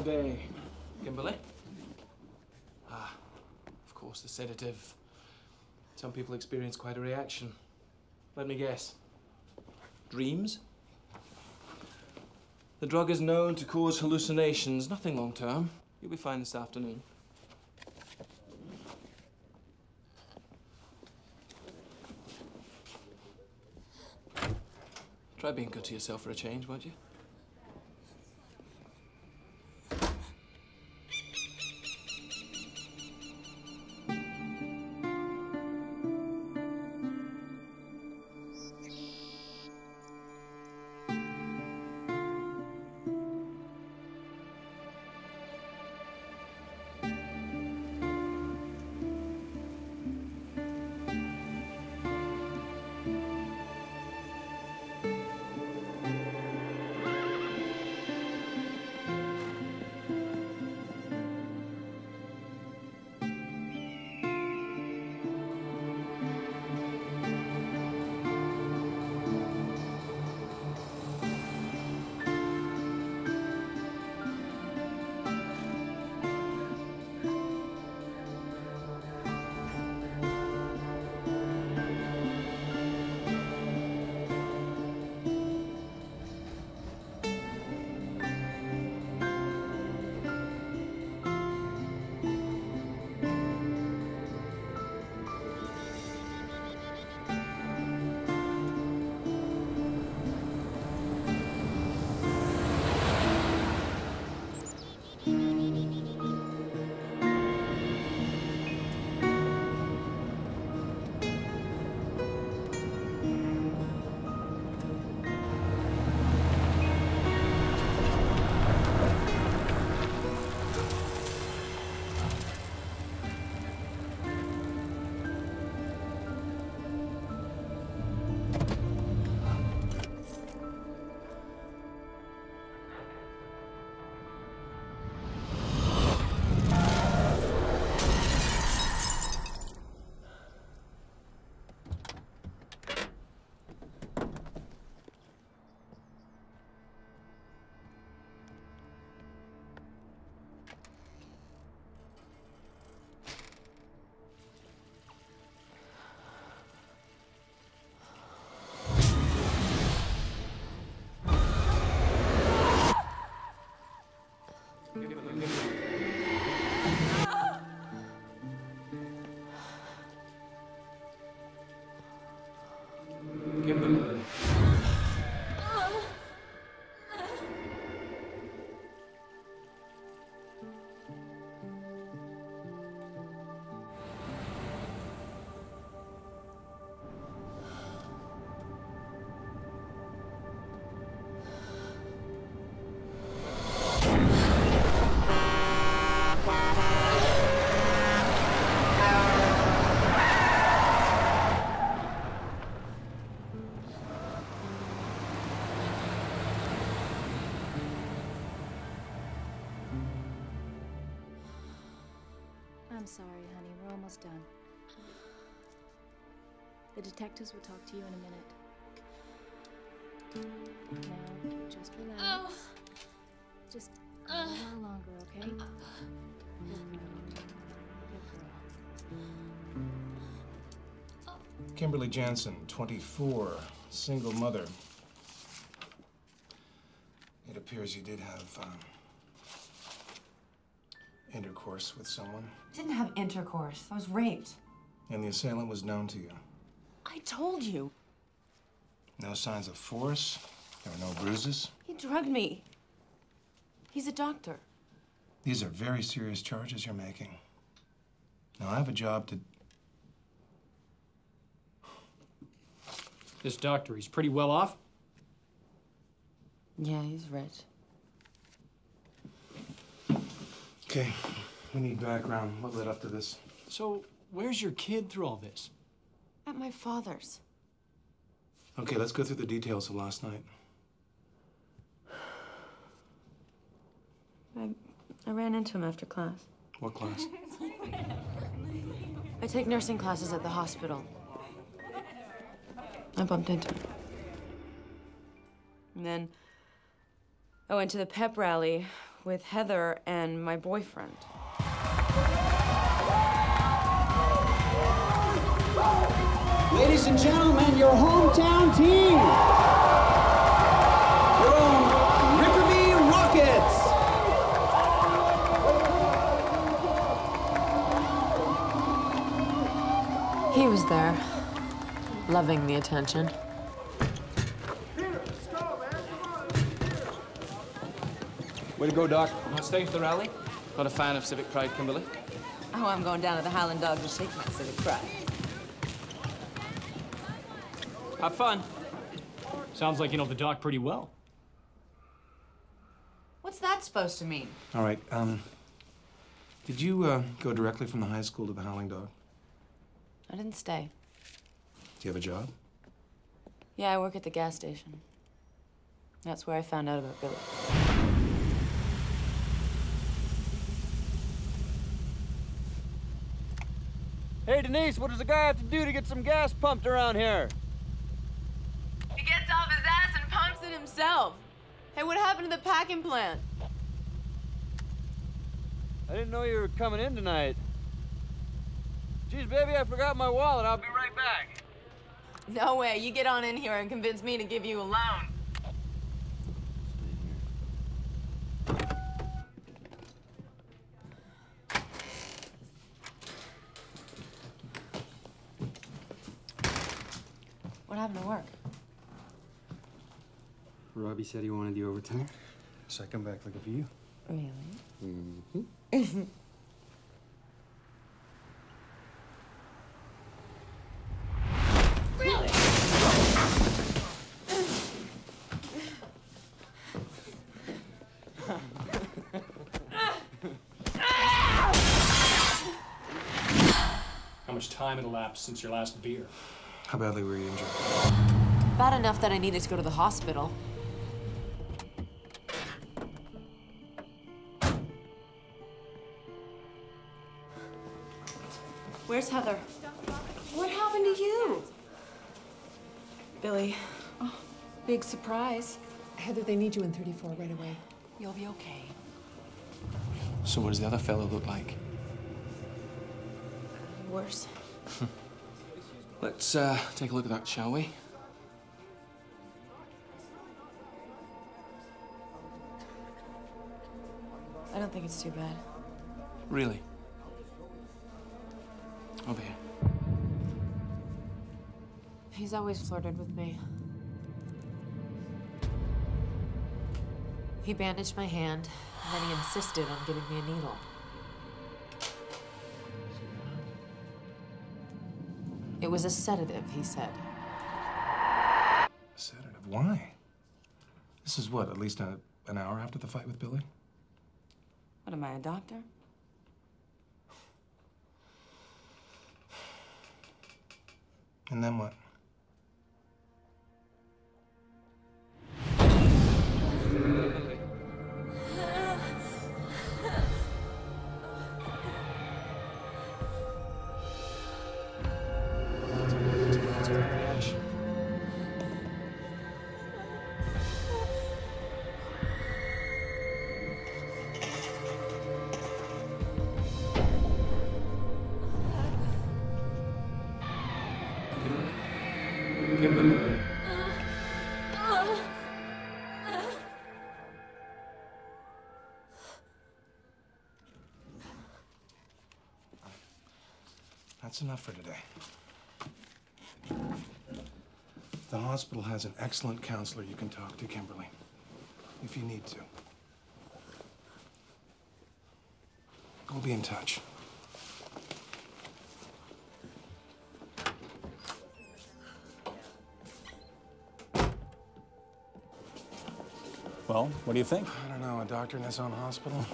today, Kimberly? Ah, of course, the sedative. Some people experience quite a reaction. Let me guess. Dreams? The drug is known to cause hallucinations, nothing long-term. You'll be fine this afternoon. Try being good to yourself for a change, won't you? Kimberly. I'm sorry, honey. We're almost done. The detectives will talk to you in a minute. Now, just relax. Oh. Just a while longer, okay? Good girl. Kimberly Jansen, 24, single mother. It appears you did have intercourse with someone. Didn't have intercourse. I was raped. And the assailant was known to you. I told you. No signs of force. There were no bruises. He drugged me. He's a doctor. These are very serious charges you're making. Now, I have a job to... This doctor, he's pretty well off? Yeah, he's rich. Okay, we need background. What led up to this? So, where's your kid through all this? At my father's. Okay, let's go through the details of last night. I ran into him after class. What class? I take nursing classes at the hospital. I bumped into him. And then I went to the pep rally with Heather and my boyfriend. Ladies and gentlemen, your hometown team! Your own Rickerby Rockets! He was there, loving the attention. Way to go, Doc. Not staying for the rally? Not a fan of civic pride, Kimberly? Oh, I'm going down to the Highland Dog to shake my civic pride. Have fun. Sounds like you know the doc pretty well. What's that supposed to mean? All right, did you go directly from the high school to the Howling Dog? I didn't stay. Do you have a job? Yeah, I work at the gas station. That's where I found out about Billy. Hey, Denise, what does a guy have to do to get some gas pumped around here? He gets off his ass and pumps it himself. Hey, what happened to the packing plant? I didn't know you were coming in tonight. Geez, baby, I forgot my wallet. I'll be right back. No way. You get on in here and convince me to give you a loan. What happened to work? Robbie said he wanted the overtime. So I come back looking for you. Really? Mm-hmm. Really? How much time had elapsed since your last beer? How badly were you injured? Bad enough that I needed to go to the hospital. Where's Heather? What happened to you? Billy. Oh, big surprise. Heather, they need you in 34 right away. You'll be okay. So what does the other fellow look like? Worse. Let's take a look at that, shall we? I don't think it's too bad. Really? Over here. He's always flirted with me. He bandaged my hand, and then he insisted on giving me a needle. It was a sedative, he said. Sedative? Why? This is what, at least an hour after the fight with Billy? What, am I, a doctor? And then what? That's enough for today. The hospital has an excellent counselor you can talk to, Kimberly, if you need to. We'll be in touch. Well, what do you think? I don't know, a doctor in his own hospital?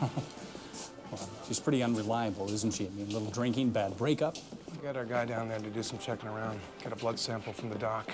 Well, she's pretty unreliable, isn't she? I mean, a little drinking, bad breakup. We got our guy down there to do some checking around. Get a blood sample from the doc.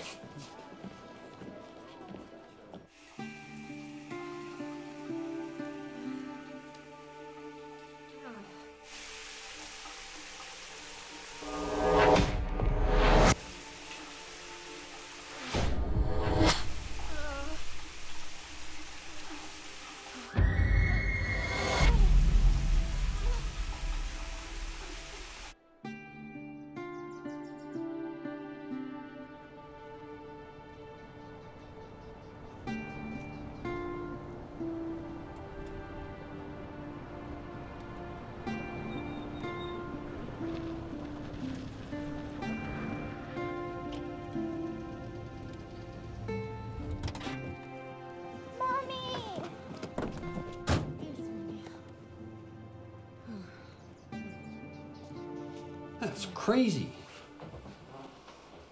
That's crazy.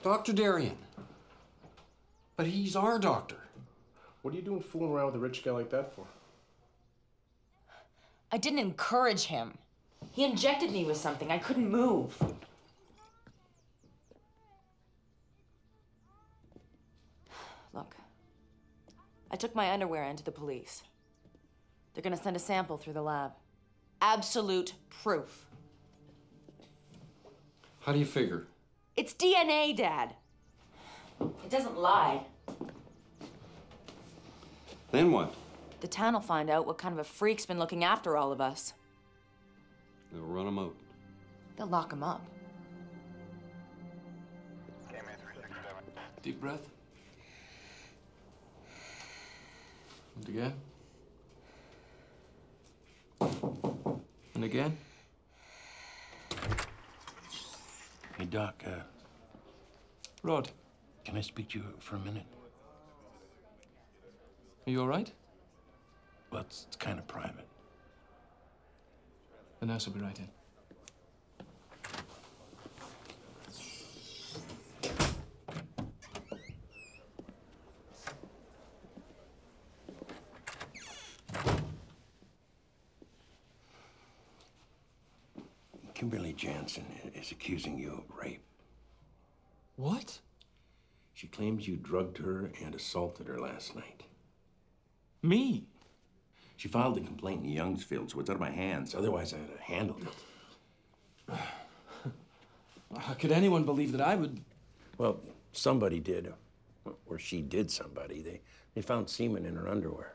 Dr. Darien. But he's our doctor. What are you doing fooling around with a rich guy like that for? I didn't encourage him. He injected me with something. I couldn't move. Look, I took my underwear into the police. They're gonna send a sample through the lab. Absolute proof. How do you figure? It's DNA, Dad. It doesn't lie. Then what? The town will find out what kind of a freak's been looking after all of us. They'll run him out. They'll lock him up. Deep breath. And again. And again. Hey, Doc, Rod, can I speak to you for a minute? are you all right? Well, it's kind of private. The nurse will be right in. Kimberly Jansen is accusing you of rape. What? She claims you drugged her and assaulted her last night. Me? She filed a complaint in Youngsfield, so it's out of my hands. Otherwise, I'd have handled it. How could anyone believe that I would? Well, somebody did. Or she did somebody. They found semen in her underwear.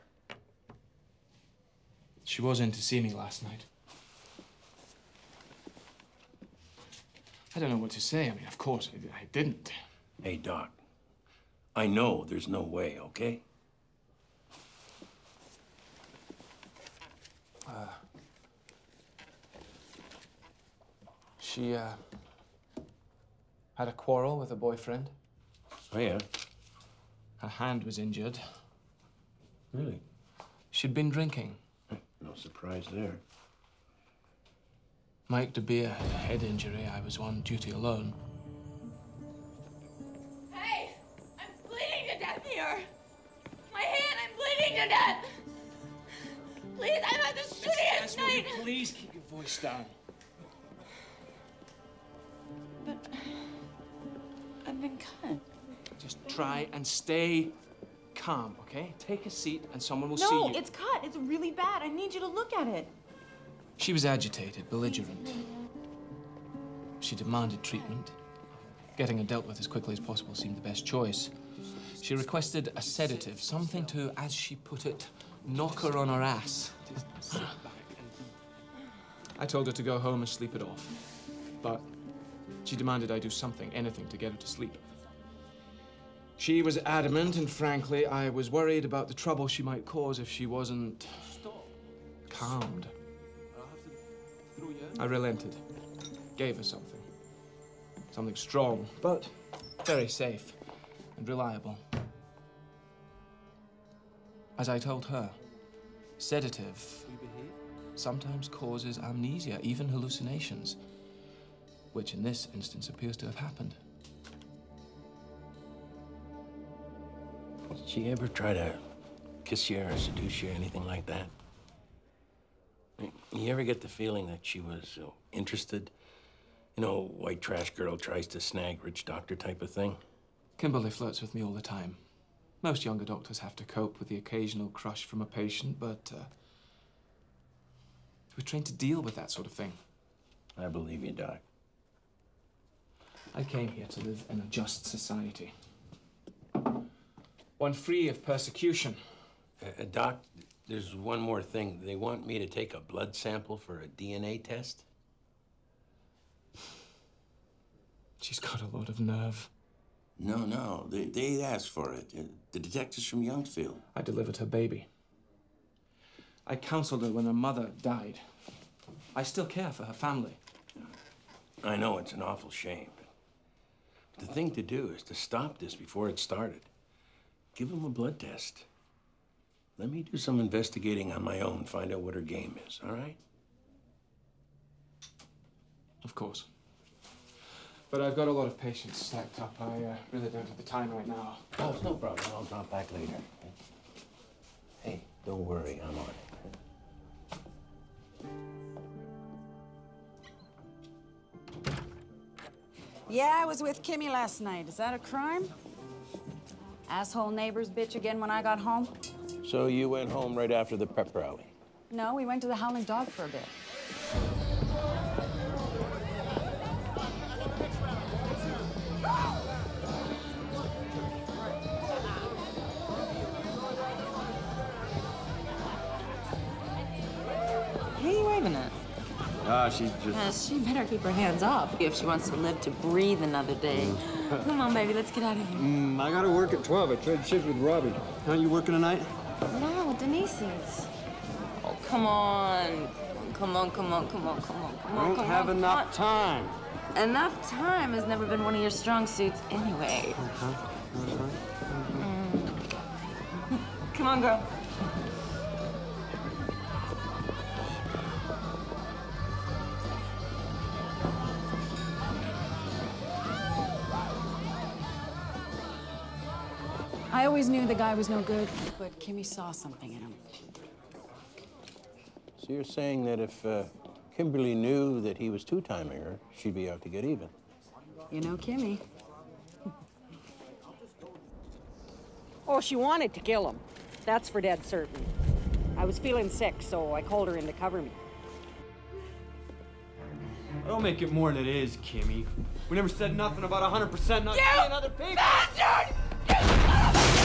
She was in to see me last night. I don't know what to say. I mean, of course, I didn't. Hey, Doc. I know there's no way, okay? She, had a quarrel with a boyfriend. Oh, yeah? Her hand was injured. Really? She'd been drinking. No surprise there. Mike DeBeer had a head injury. I was on duty alone. Hey! I'm bleeding to death here! My hand, I'm bleeding to death! Please, I'm at the shittiest night! Please keep your voice down. But I've been cut. Just try and stay calm, okay? Take a seat and someone will see No, you. it's cut. It's really bad. I need you to look at it. She was agitated, belligerent. She demanded treatment. Getting her dealt with as quickly as possible seemed the best choice. She requested a sedative, something to, as she put it, knock her on her ass. I told her to go home and sleep it off. But she demanded I do something, anything, to get her to sleep. She was adamant, and frankly, I was worried about the trouble she might cause if she wasn't calmed. I relented, gave her something. Something strong, but very safe and reliable. As I told her, sedative sometimes causes amnesia, even hallucinations, which in this instance appears to have happened. Did she ever try to kiss you or seduce you or anything like that? You ever get the feeling that she was interested? You know, white trash girl tries to snag rich doctor type of thing? Kimberly flirts with me all the time. Most younger doctors have to cope with the occasional crush from a patient, but we're trained to deal with that sort of thing. I believe you, Doc. I came here to live in a just society. One free of persecution. Doc, there's one more thing. They want me to take a blood sample for a DNA test. She's got a lot of nerve. No. They asked for it. The detectives from Youngsfield. I delivered her baby. I counseled her when her mother died. I still care for her family. I know it's an awful shame. But the thing to do is to stop this before it started. Give them a blood test. Let me do some investigating on my own, find out what her game is, all right? Of course. But I've got a lot of patients stacked up. I really don't have the time right now. Oh, it's no problem. I'll drop back later. Hey, don't worry. I'm on it. Yeah, I was with Kimmy last night. Is that a crime? Asshole neighbors bitch again when I got home? So you went home right after the prep rally? No, we went to the Howling Dog for a bit. Who are you waving at? She's just... She better keep her hands up if she wants to live to breathe another day. Come on, baby, let's get out of here. I gotta work at 12. I trade shifts with Robbie. Aren't you working tonight? No, Denise is. Oh, come on. Come on. I don't have enough time. Enough time has never been one of your strong suits anyway. Come on, girl. I always knew the guy was no good, but Kimmy saw something in him. So you're saying that if Kimberly knew that he was two-timing her, she'd be out to get even? You know Kimmy. Oh, she wanted to kill him. That's for dead certain. I was feeling sick, so I called her in to cover me. Don't make it more than it is, Kimmy. We never said nothing about 100% not killing other people. Bastard! You son of a bitch!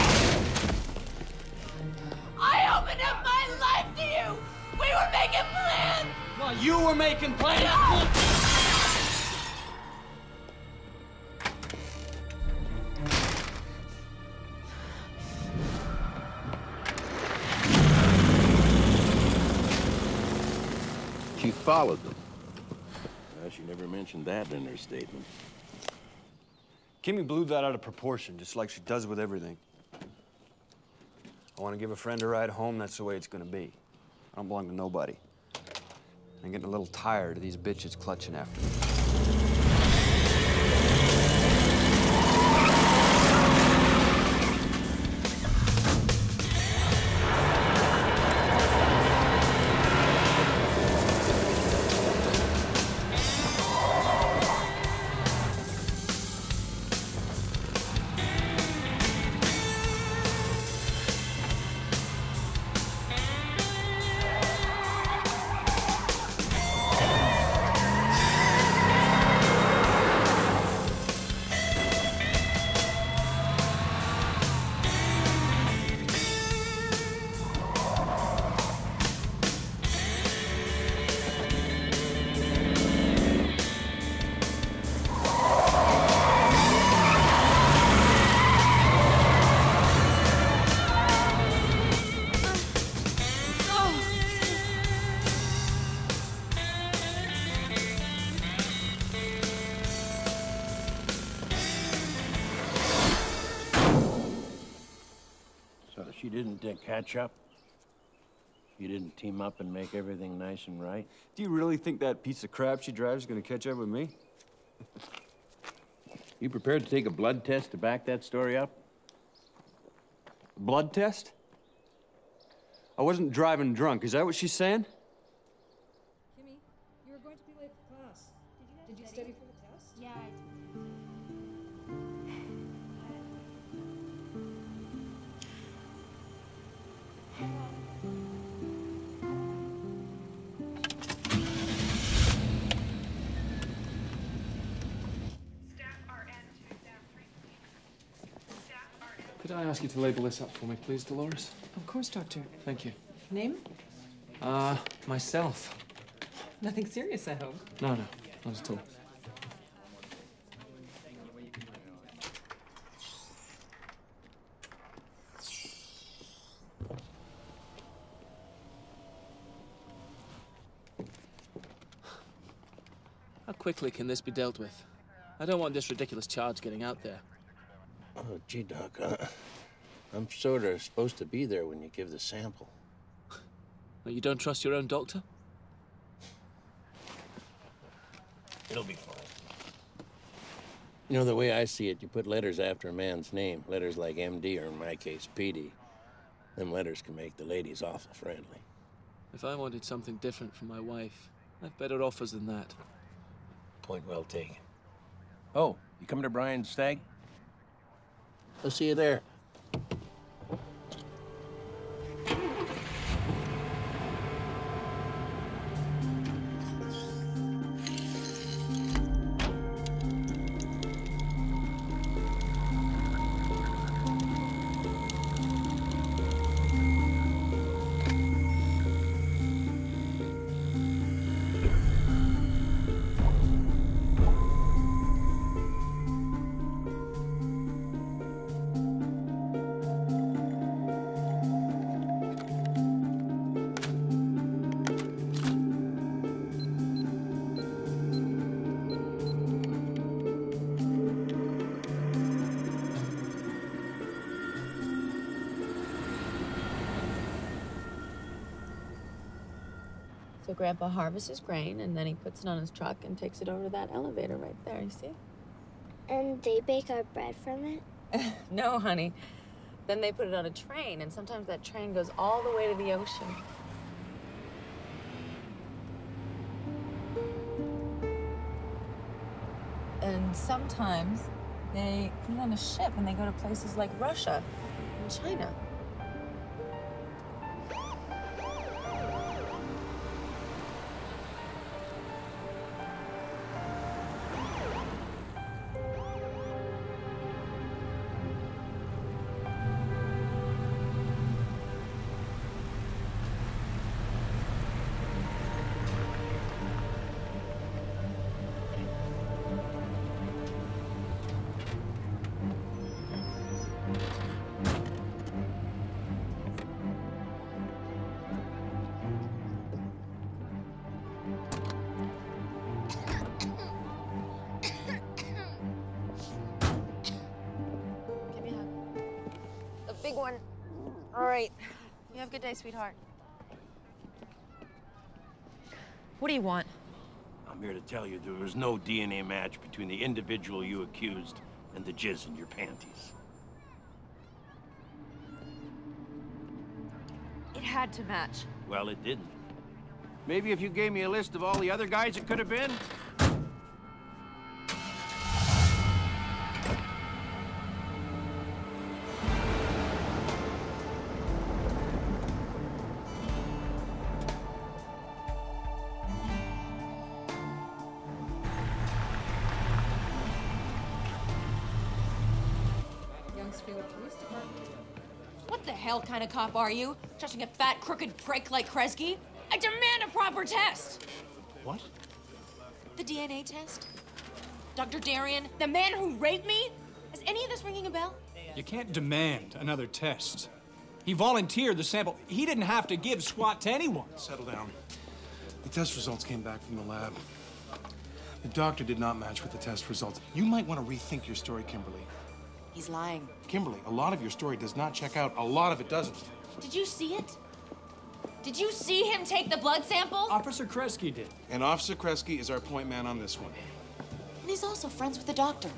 I opened up my life to you! We were making plans! Well, you were making plans! She followed them. She never mentioned that in her statement. Kimmy blew that out of proportion, just like she does with everything. I want to give a friend a ride home, that's the way it's gonna be. I don't belong to nobody. I'm getting a little tired of these bitches clutching after me. She didn't catch up? You didn't team up and make everything nice and right? Do you really think that piece of crap she drives is gonna catch up with me? You prepared to take a blood test to back that story up? Blood test? I wasn't driving drunk. Is that what she's saying? Kimmy, you were going to be late for class. Did you study for the test? Yeah, I did. Could I ask you to label this up for me, please, Dolores? Of course, Doctor. Thank you. Name? Myself. Nothing serious, I hope. No, not at all. How quickly can this be dealt with? I don't want this ridiculous charge getting out there. Oh, gee, Doc, I'm sort of supposed to be there when you give the sample. Well, you don't trust your own doctor? It'll be fine. You know, the way I see it, you put letters after a man's name, letters like MD, or in my case, PD. Them letters can make the ladies awful friendly. If I wanted something different from my wife, I've better offers than that. Point well taken. Oh, you coming to Brian's stag? I'll see you there. So Grandpa harvests his grain, and then he puts it on his truck and takes it over to that elevator right there, you see? And they bake our bread from it? No, honey. Then they put it on a train, and sometimes that train goes all the way to the ocean. And sometimes they put it on a ship, and they go to places like Russia and China. Big one. All right. You have a good day, sweetheart. What do you want? I'm here to tell you there was no DNA match between the individual you accused and the jizz in your panties. It had to match. Well, it didn't. Maybe if you gave me a list of all the other guys it could have been? What the hell kind of cop are you? Trusting a fat, crooked prick like Kresge? I demand a proper test! What? The DNA test? Dr. Darien, the man who raped me? Is any of this ringing a bell? You can't demand another test. He volunteered the sample. He didn't have to give squat to anyone. Settle down. The test results came back from the lab. The doctor did not match with the test results. You might want to rethink your story, Kimberly. He's lying. Kimberly, a lot of your story does not check out. A lot of it doesn't. Did you see it? Did you see him take the blood sample? Officer Kresge did. And Officer Kresge is our point man on this one. And he's also friends with the doctor.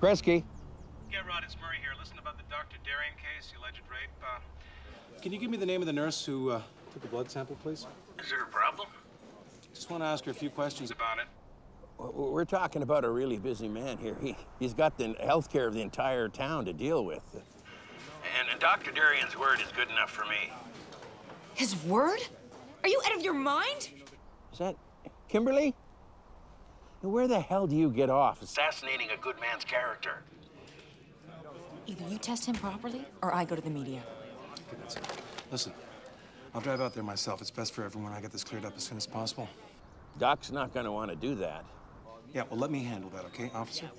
Kresge. Get Rod, it's Murray here. Listen about the Dr. Darien case, the alleged rape. Can you give me the name of the nurse who took the blood sample, please? Is there a problem? Just want to ask her a few questions about it. We're talking about a really busy man here. He's got the health care of the entire town to deal with. And Dr. Darien's word is good enough for me. His word? Are you out of your mind? Is that Kimberly? Where the hell do you get off assassinating a good man's character? Either you test him properly, or I go to the media. Okay, that's it. Listen, I'll drive out there myself. It's best for everyone I get this cleared up as soon as possible. Doc's not going to want to do that. Yeah, well, let me handle that, okay, officer?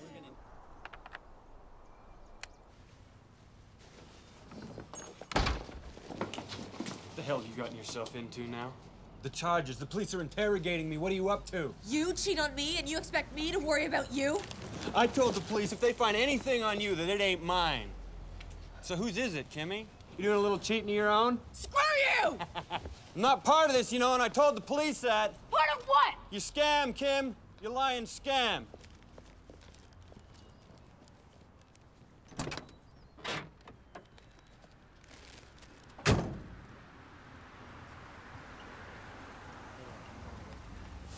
The hell have you gotten yourself into now? The charges. The police are interrogating me. What are you up to? You cheat on me and you expect me to worry about you? I told the police if they find anything on you that it ain't mine. So whose is it, Kimmy? You doing a little cheating of your own? Screw you! I'm not part of this, you know, and I told the police that. Part of what? You scam, Kim. You lying scam.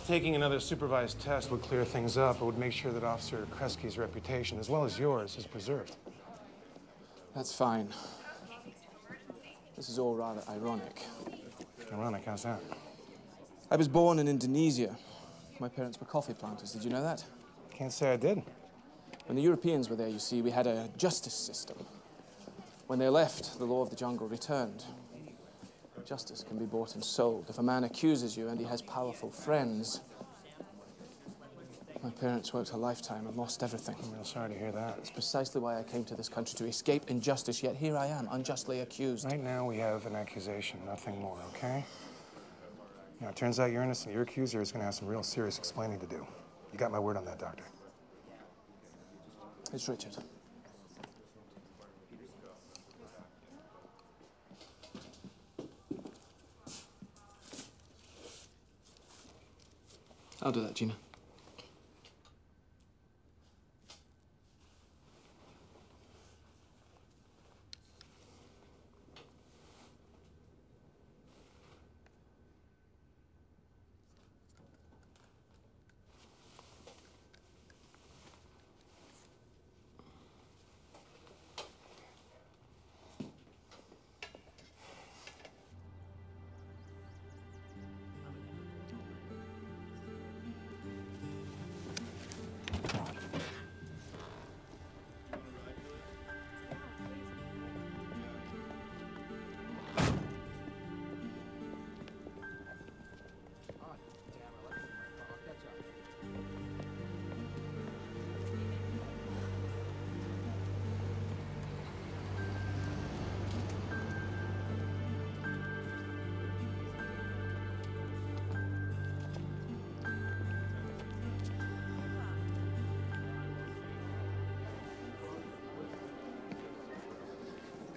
Taking another supervised test would clear things up. It would make sure that Officer Kresge's reputation, as well as yours, is preserved. That's fine. This is all rather ironic. Ironic, how's that? I was born in Indonesia. My parents were coffee planters. Did you know that? Can't say I did. When the Europeans were there, you see, we had a justice system. When they left, the law of the jungle returned. Justice can be bought and sold. If a man accuses you and he has powerful friends... My parents worked a lifetime and lost everything. I'm real sorry to hear that. That's precisely why I came to this country, to escape injustice, yet here I am, unjustly accused. Right now, we have an accusation, nothing more, okay? Now, it turns out you're innocent. Your accuser is going to have some real serious explaining to do. You got my word on that, Doctor. It's Richard. I'll do that, Gina.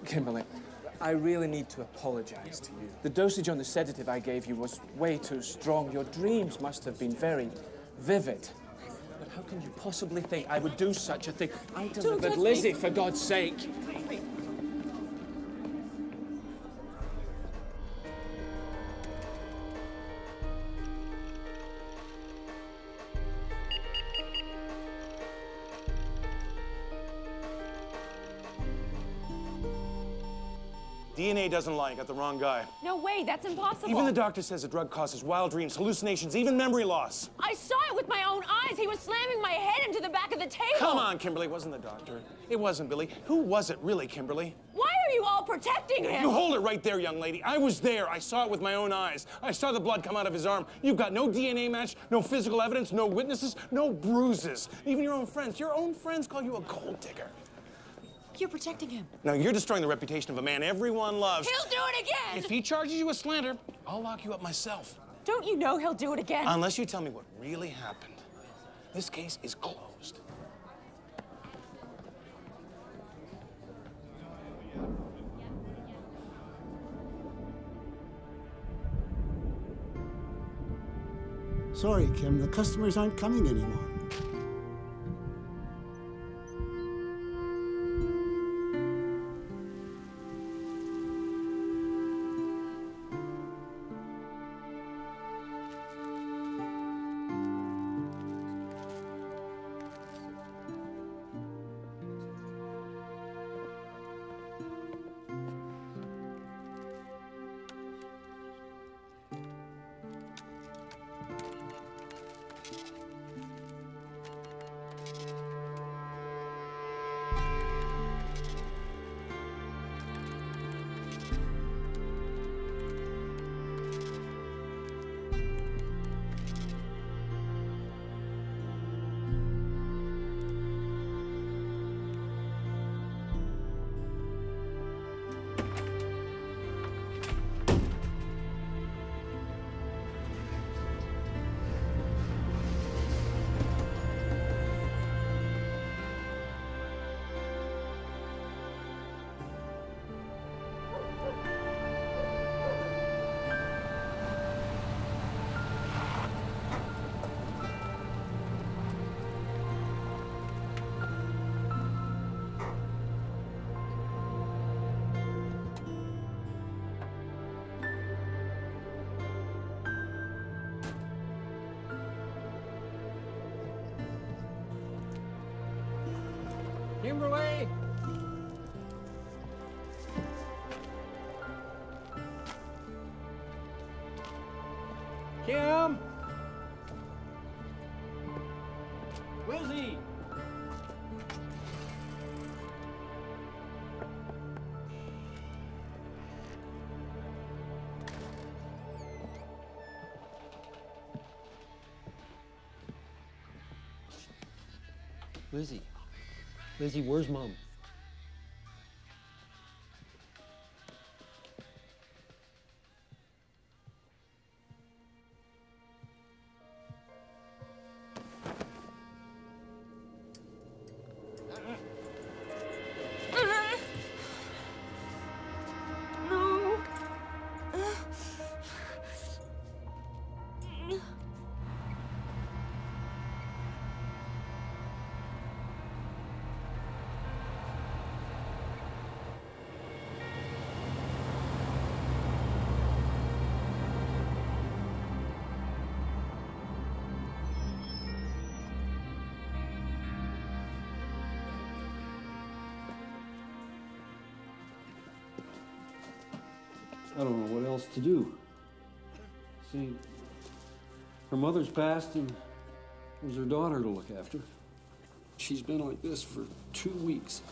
Kimberly, I really need to apologize to you. The dosage on the sedative I gave you was way too strong. Your dreams must have been very vivid. But how can you possibly think I would do such a thing? I delivered Lizzie, for God's sake. DNA doesn't lie. You got the wrong guy. No way, that's impossible. Even the doctor says the drug causes wild dreams, hallucinations, even memory loss. I saw it with my own eyes. He was slamming my head into the back of the table. Come on, Kimberly. It wasn't the doctor. It wasn't Billy. Who was it really, Kimberly? Why are you all protecting him? You hold it right there, young lady. I was there. I saw it with my own eyes. I saw the blood come out of his arm. You've got no DNA match, no physical evidence, no witnesses, no bruises. Even your own friends call you a gold digger. You're protecting him. No, you're destroying the reputation of a man everyone loves. He'll do it again! If he charges you with slander, I'll lock you up myself. Don't you know he'll do it again? Unless you tell me what really happened. This case is closed. Sorry, Kim, the customers aren't coming anymore. Kimberly! Kim! Lizzie! Lizzie. Lizzie, where's Mom? I don't know what else to do. See, her mother's passed and there's her daughter to look after. She's been like this for 2 weeks.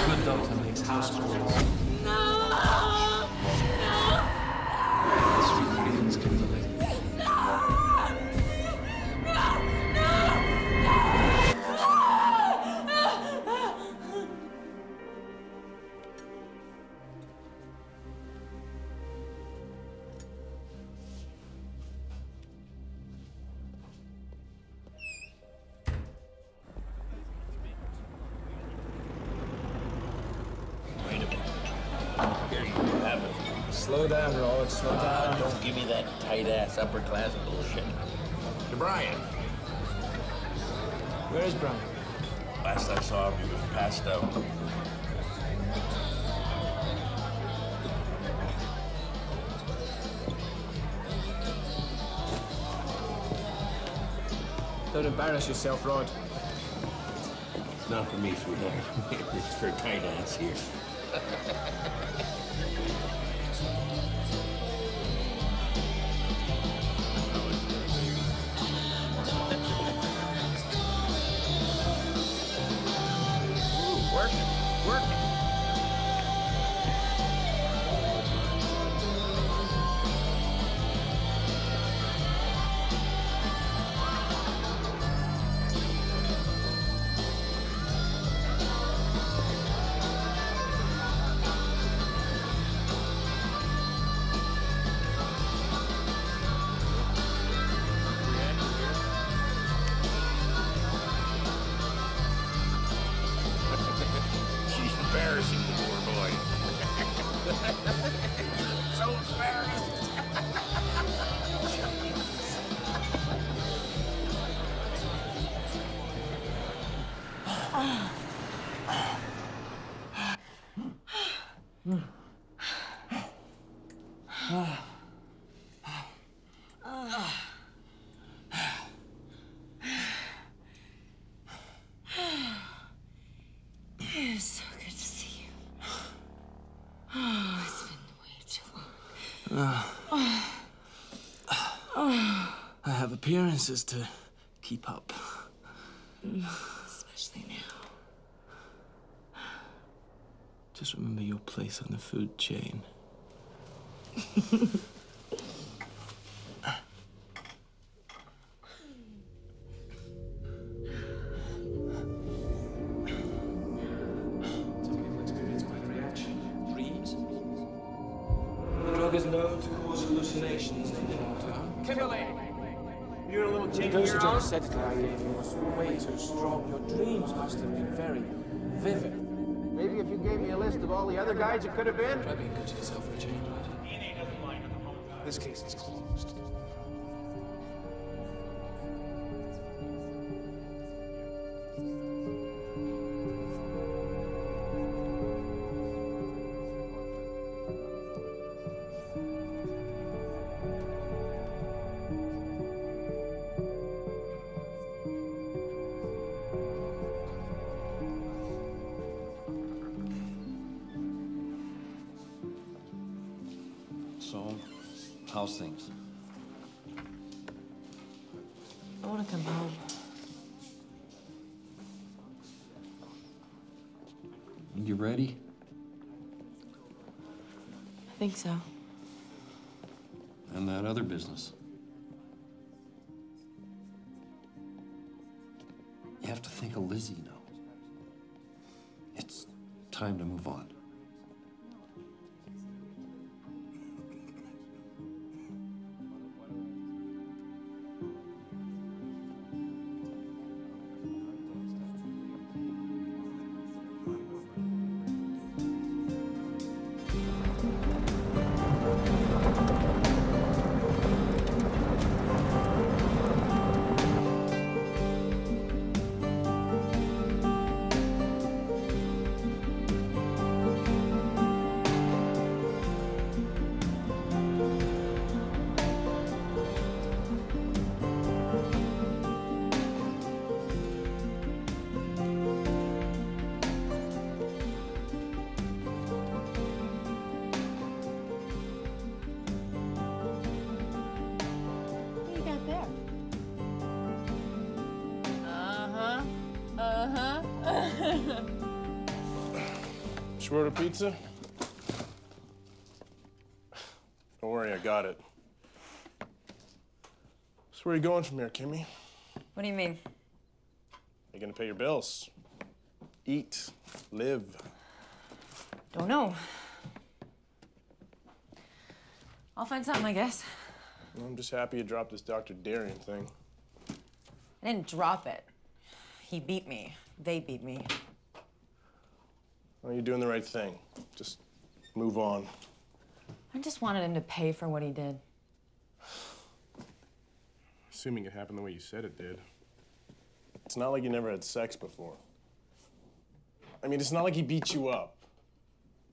Good doctor makes house calls. Slow down, Rod. Slow down. Don't give me that tight-ass upper-class bullshit. To Brian. Where's Brian? Last I saw him, he was passed out. Don't embarrass yourself, Rod. It's not for me, sweetheart. It's for tight-ass here. Working. Embarrassing, the poor boy. So embarrassed. It's so good to see you. Oh, it's been way too long. I have appearances to keep up. Especially now. Just remember your place on the food chain. The drug is known to cause hallucinations in the long term. Kimberly! You're a little The jig dosage here of sedative I gave you was way too strong. Your dreams must have been very vivid. Maybe if you gave me a list of all the other guys it could have been. Try being good to yourself for a change, right? This case is closed. How's things? I want to come home. You ready? I think so. And that other business? You have to think of Lizzie now. It's time to move on. Did you order pizza? Don't worry, I got it. So where are you going from here, Kimmy? What do you mean? You gonna pay your bills? Eat, live. Don't know. I'll find something, I guess. Well, I'm just happy you dropped this Dr. Darien thing. I didn't drop it. He beat me. They beat me. Well, you're doing the right thing. Just move on. I just wanted him to pay for what he did. Assuming it happened the way you said it did. It's not like you never had sex before. I mean, it's not like he beat you up.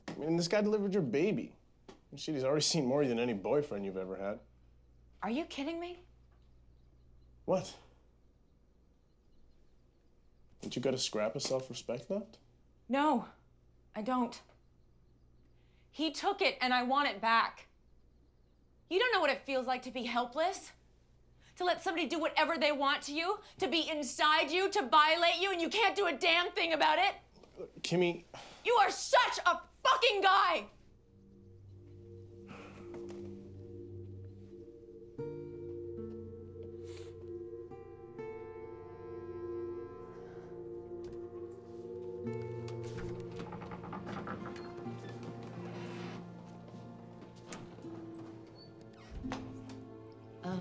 I mean, this guy delivered your baby. Shit, he's already seen more than any boyfriend you've ever had. Are you kidding me? What? Ain't you got a scrap of self-respect left? No, I don't. He took it and I want it back. You don't know what it feels like to be helpless. To let somebody do whatever they want to you, to be inside you, to violate you, and you can't do a damn thing about it. Kimmy. You are such a fucking guy!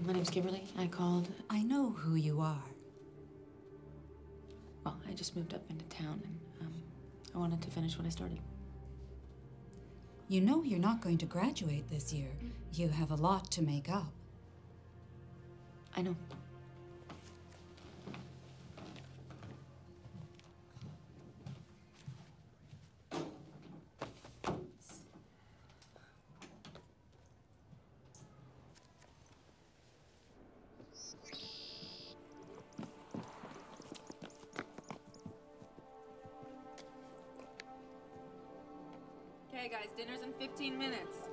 My name's Kimberly. I called. I know who you are. Well, I just moved up into town and I wanted to finish what I started. You know you're not going to graduate this year. You have a lot to make up. I know. Okay, guys, dinner's in 15 minutes.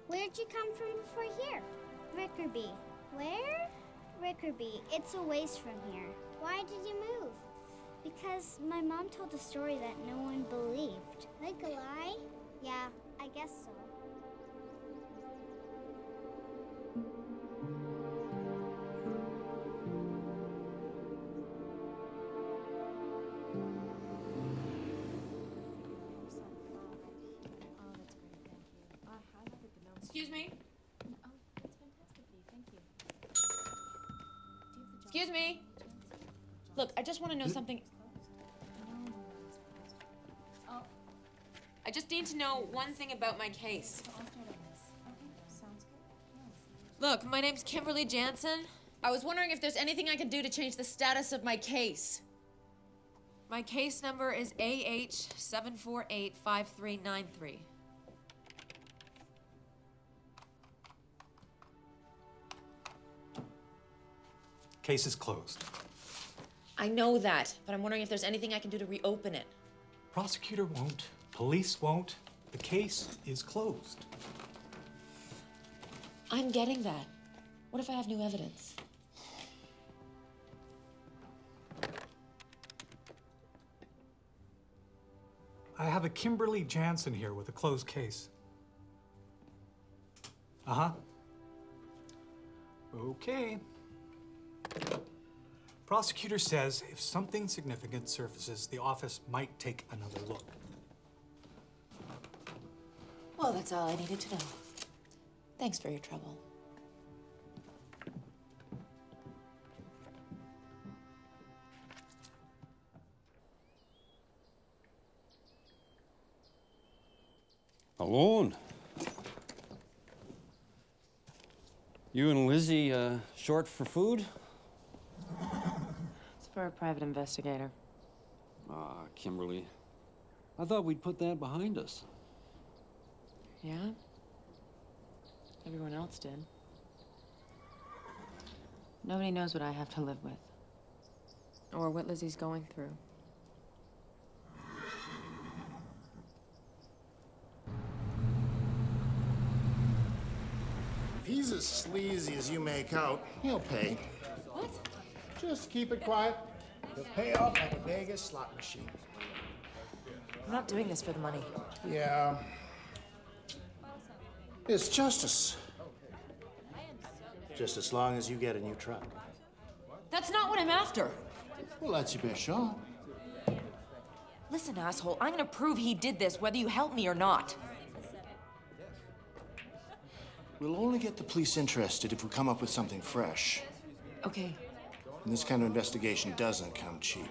Where'd you come from before here? Rickerby. Where? Rickerby. It's a ways from here. Why did you move? Because my mom told a story that no one believed. Like a lie? Yeah, I guess so. Excuse me? Oh, that's fantastic, thank you. Excuse me? Look, I just want to know something. Oh. I just need to know one thing about my case. I'll start on this. Okay, sounds good. Look, my name's Kimberly Jansen. I was wondering if there's anything I can do to change the status of my case. My case number is AH7485393. Case is closed. I know that, but I'm wondering if there's anything I can do to reopen it. Prosecutor won't. Police won't. The case is closed. I'm getting that. What if I have new evidence? I have a Kimberly Jansen here with a closed case. Uh-huh. Okay. Prosecutor says if something significant surfaces, the office might take another look. Well, that's all I needed to know. Thanks for your trouble. Alone. You and Lizzie, short for food? It's for a private investigator. Ah, Kimberly. I thought we'd put that behind us. Yeah? Everyone else did. Nobody knows what I have to live with. Or what Lizzie's going through. If he's as sleazy as you make out, he'll pay. What? Just keep it quiet. He'll pay off like a Vegas slot machine. I'm not doing this for the money. Yeah. It's justice. Just as long as you get a new truck. That's not what I'm after. Well, that's your best shot. Listen, asshole, I'm gonna prove he did this whether you help me or not. We'll only get the police interested if we come up with something fresh. Okay. And this kind of investigation doesn't come cheap.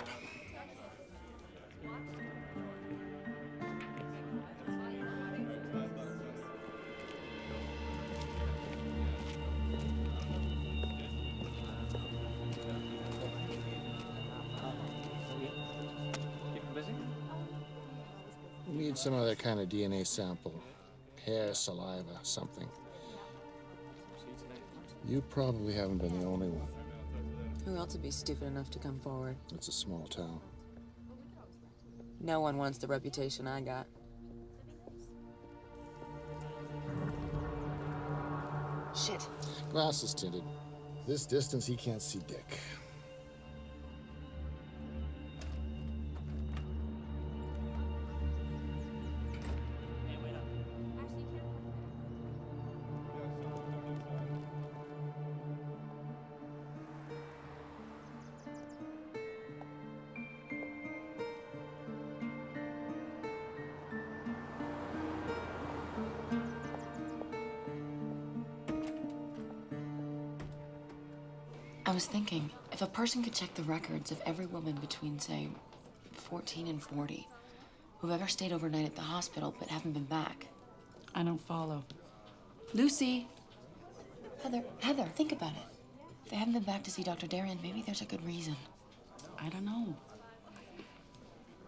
We need some other kind of DNA sample. Hair, saliva, something. You probably haven't been the only one. Who else would be stupid enough to come forward? It's a small town. No one wants the reputation I got. Shit. Glass is tinted. This distance, he can't see dick. I was thinking, if a person could check the records of every woman between, say, 14 and 40, who've ever stayed overnight at the hospital but haven't been back. I don't follow. Lucy! Heather, think about it. If they haven't been back to see Dr. Darien, maybe there's a good reason. I don't know.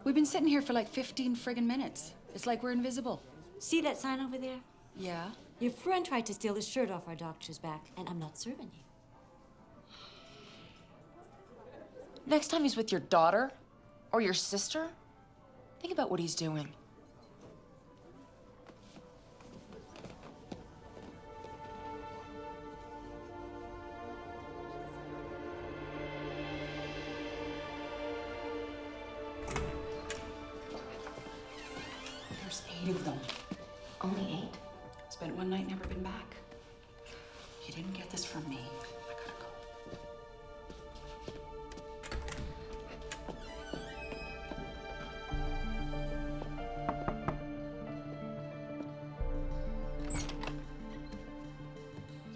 We've been sitting here for like 15 friggin' minutes. It's like we're invisible. See that sign over there? Yeah? Your friend tried to steal his shirt off our doctor's back, and I'm not serving you. Next time he's with your daughter or your sister, think about what he's doing. There's 8 of them. Only 8? Spent one night, never been back. You didn't get this from me. I gotta go.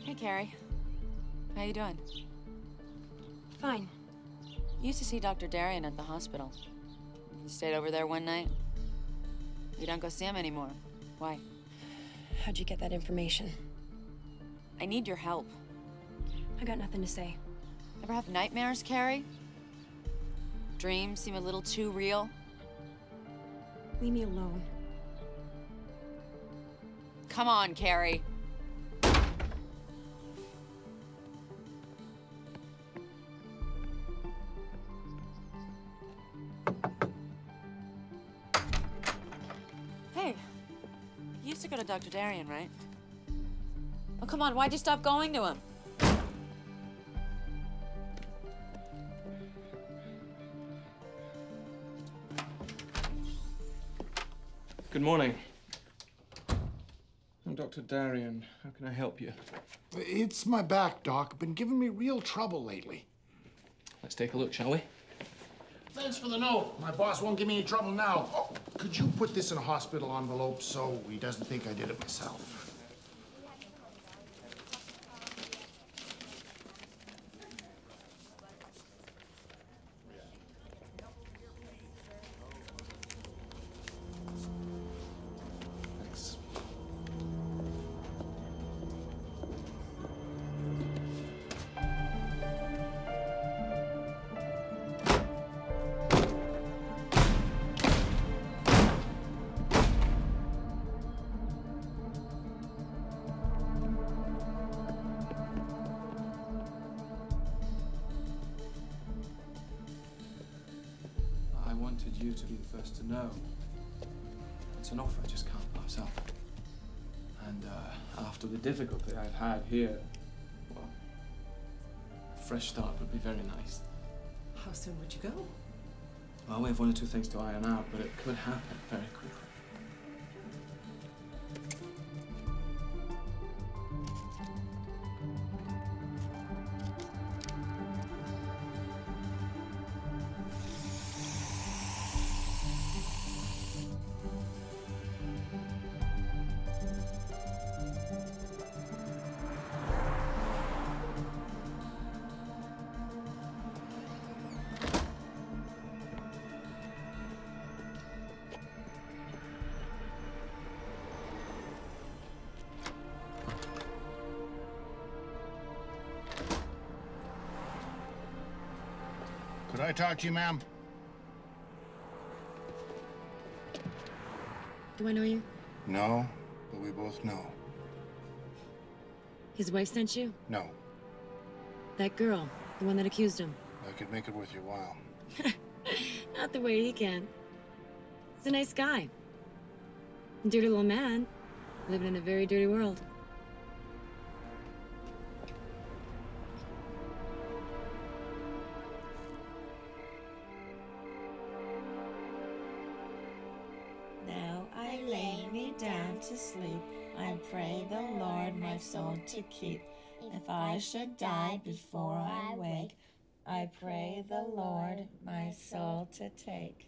Hey, Carrie. How you doing? Fine. Used to see Dr. Darien at the hospital. You stayed over there one night? You don't go see him anymore. Why? How'd you get that information? I need your help. I got nothing to say. Ever have nightmares, Carrie? Dreams seem a little too real? Leave me alone. Come on, Carrie. go to Dr. Darien, right? Oh, come on, why'd you stop going to him? Good morning. I'm Dr. Darien. How can I help you? It's my back, Doc. Been giving me real trouble lately. Let's take a look, shall we? Thanks for the note. My boss won't give me any trouble now. Oh, could you put this in a hospital envelope so he doesn't think I did it myself? I wanted you to be the first to know. It's an offer I just can't pass up. And after the difficulty I've had here, well, a fresh start would be very nice. How soon would you go? Well, we have one or two things to iron out, but it could happen very quickly. Could I talk to you, ma'am? Do I know you? No, but we both know. His wife sent you? No, That girl, the one that accused him. I could make it worth your while. Not the way he can. He's a nice guy. A dirty little man, living in a very dirty world. Now I lay me down to sleep. I pray the Lord my soul to keep. If I should die before I wake, I pray the Lord my soul to take.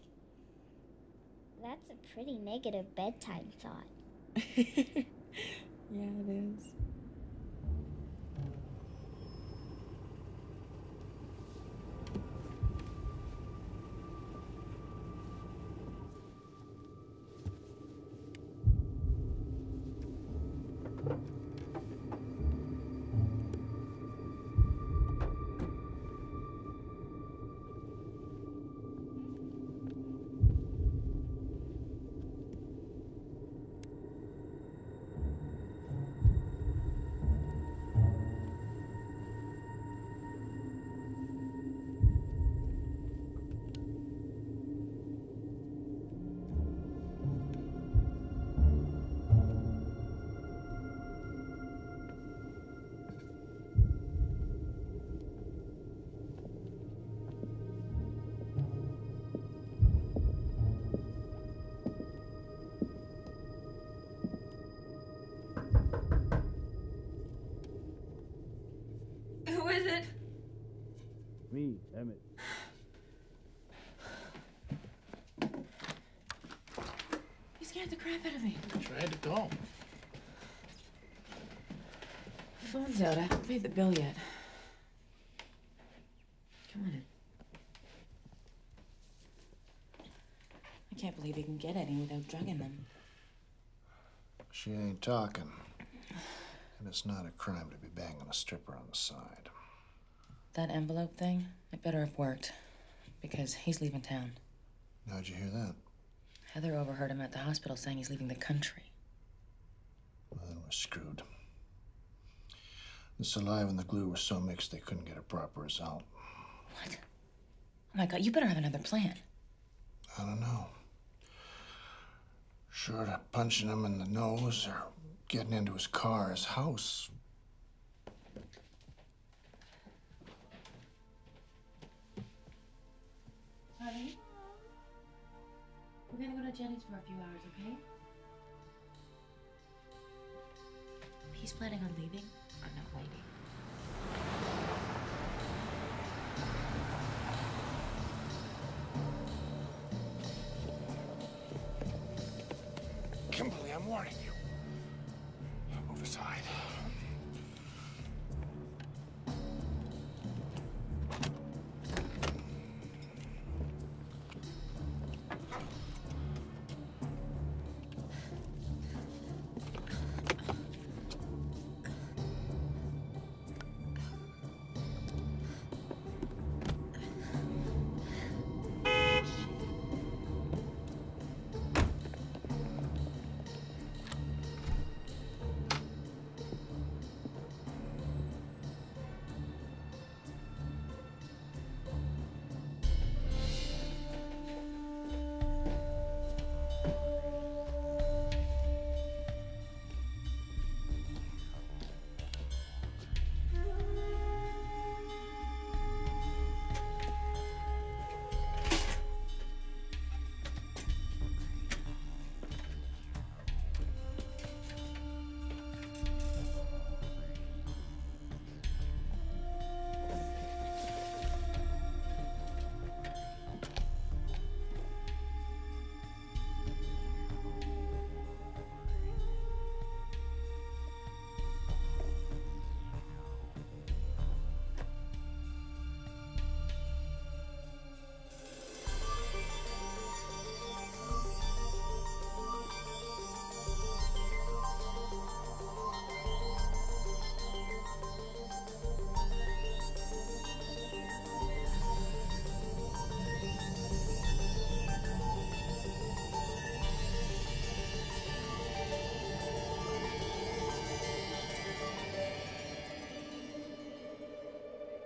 That's a pretty negative bedtime thought. Yeah, it is. Who is it? Me, Emmett. You scared the crap out of me. Tried to call. The phone's out. I haven't paid the bill yet. Come on in. I can't believe you can get any without drugging them. She ain't talking. And it's not a crime to be banging a stripper on the side. That envelope thing, it better have worked. Because he's leaving town. How'd you hear that? Heather overheard him at the hospital saying he's leaving the country. Well, then we're screwed. The saliva and the glue were so mixed they couldn't get a proper result. What? Oh my God, you better have another plan. I don't know. Short of punching him in the nose or getting into his car, his house. Honey, we're gonna go to Jenny's for a few hours, okay? He's planning on leaving or not waiting. Kimberly, I'm warning you. Move aside.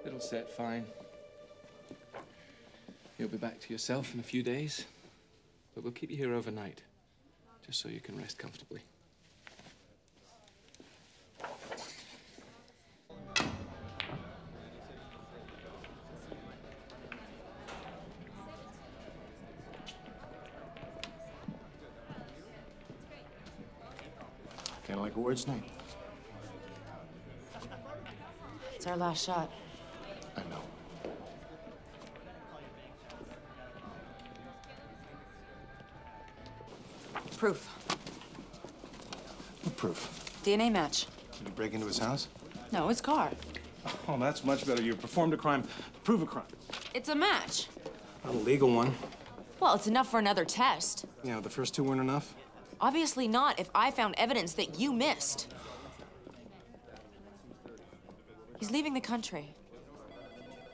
It'll set fine. You'll be back to yourself in a few days. But we'll keep you here overnight, just so you can rest comfortably. Kinda like a word tonight. It's our last shot. I know. Proof. What proof? DNA match. Did you break into his house? No, his car. Oh, that's much better. You performed a crime. Prove a crime. It's a match. Not a legal one. Well, it's enough for another test. You know, the first two weren't enough? Obviously not if I found evidence that you missed. He's leaving the country.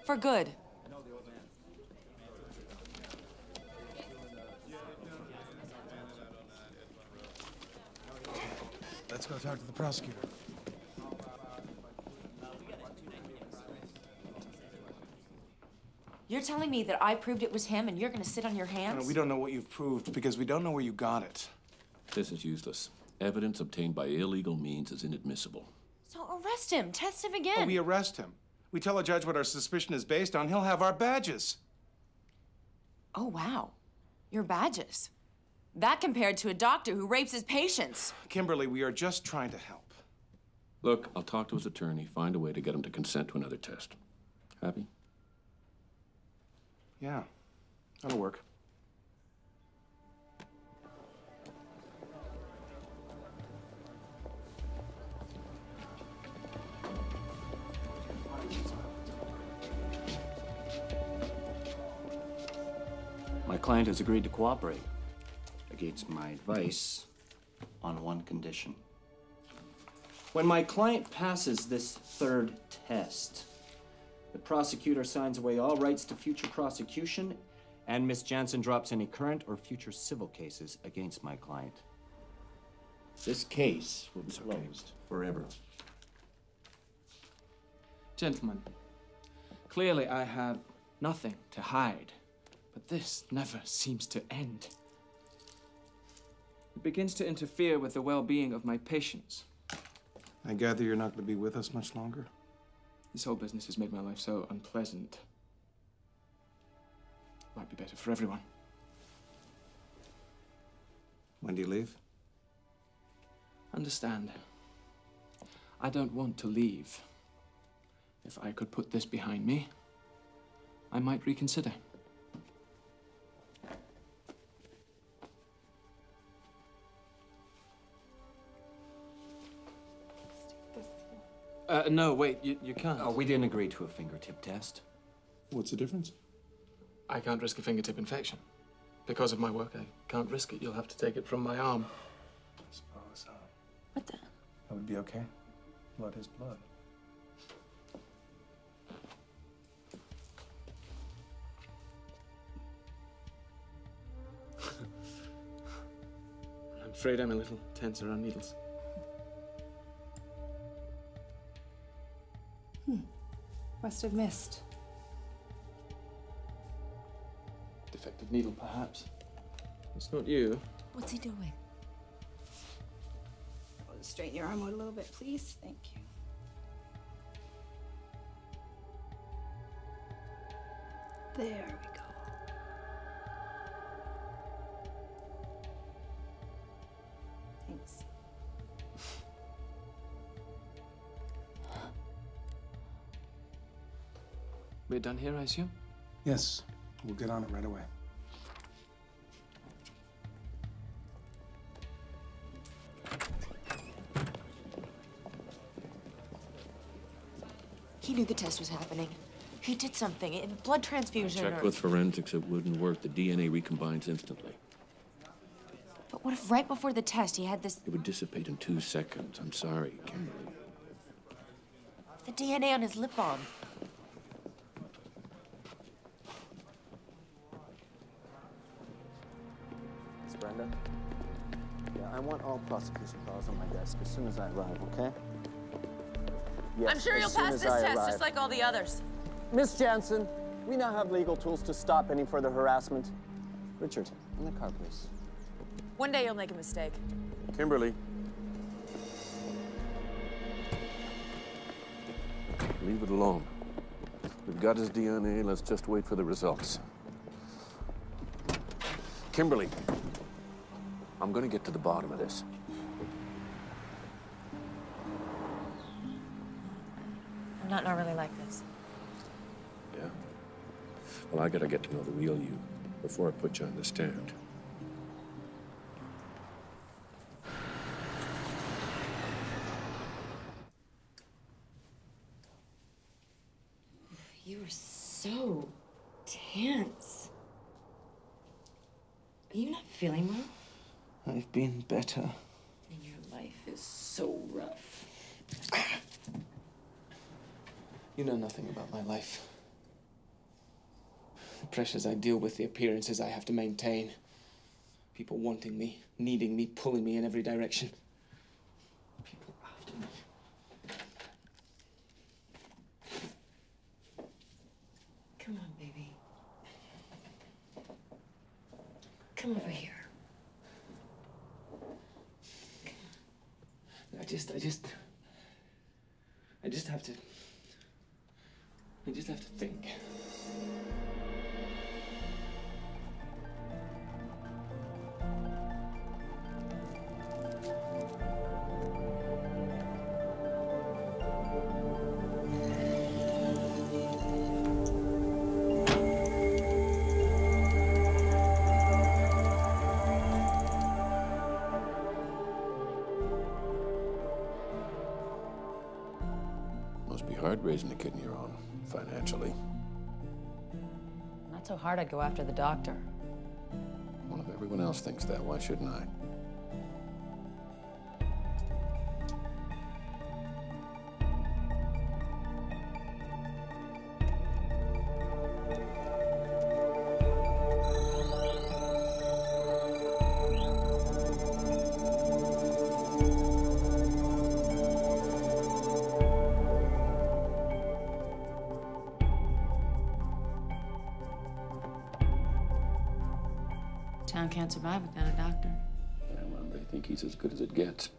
For good. Let's go talk to the prosecutor. You're telling me that I proved it was him and you're gonna sit on your hands? No, we don't know what you've proved because we don't know where you got it. This is useless. Evidence obtained by illegal means is inadmissible. So arrest him. Test him again. Oh, we arrest him. We tell a judge what our suspicion is based on. He'll have our badges. Oh, wow. Your badges. That compared to a doctor who rapes his patients. Kimberly, we are just trying to help. Look, I'll talk to his attorney, find a way to get him to consent to another test. Happy? Yeah, that'll work. My client has agreed to cooperate against my advice on one condition. When my client passes this third test, the prosecutor signs away all rights to future prosecution, and Miss Jansen drops any current or future civil cases against my client. This case will be closed forever. Gentlemen, clearly I have nothing to hide, but this never seems to end. It begins to interfere with the well-being of my patients. I gather you're not going to be with us much longer? This whole business has made my life so unpleasant. Might be better for everyone. When do you leave? Understand, I don't want to leave. If I could put this behind me, I might reconsider. No, wait, you can't. Oh, we didn't agree to a fingertip test. What's the difference? I can't risk a fingertip infection. Because of my work, I can't risk it. You'll have to take it from my arm. I suppose What the? that would be okay. Blood is blood. I'm afraid I'm a little tense around needles. Must have missed. Defective needle, perhaps. It's not you. What's he doing? Straighten your arm out a little bit, please. Thank you. There we go. Thanks. We're done here, I assume? Yes, we'll get on it right away. He knew the test was happening. He did something. Blood transfusion Checked or... with forensics, it wouldn't work. The DNA recombines instantly. But what if right before the test he had this... It would dissipate in 2 seconds. I'm sorry, Kimberly. the DNA on his lip balm? Miss Brenda? Yeah, I want all prosecution files on my desk as soon as I arrive, okay? Yes, I'm sure you'll pass this test just like all the others. Miss Jansen, we now have legal tools to stop any further harassment. Richard, in the car, please. One day you'll make a mistake. Kimberly. Leave it alone. We've got his DNA. Let's just wait for the results. Kimberly, I'm going to get to the bottom of this. I'm not normally like this. Yeah? Well, I got to get to know the real you before I put you on the stand. You are so tense. Are you not feeling well? I've been better. And your life is so rough. You know nothing about my life. The pressures I deal with, the appearances I have to maintain. People wanting me, needing me, pulling me in every direction. People after me. Come on, baby. Come over here. I just have to think. Must be hard raising a kid on your own, financially. Not so hard I'd go after the doctor. Well, if everyone else thinks that, why shouldn't I? Town can't survive without a doctor. Yeah, well, think he's as good as it gets.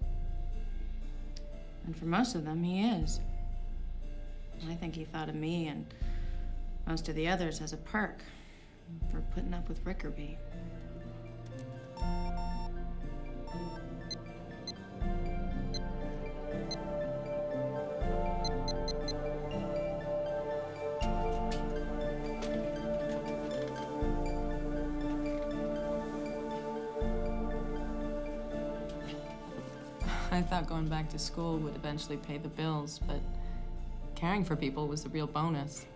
And for most of them, he is. I think he thought of me and most of the others as a perk for putting up with Rickerby. I thought going back to school would eventually pay the bills, but caring for people was the real bonus.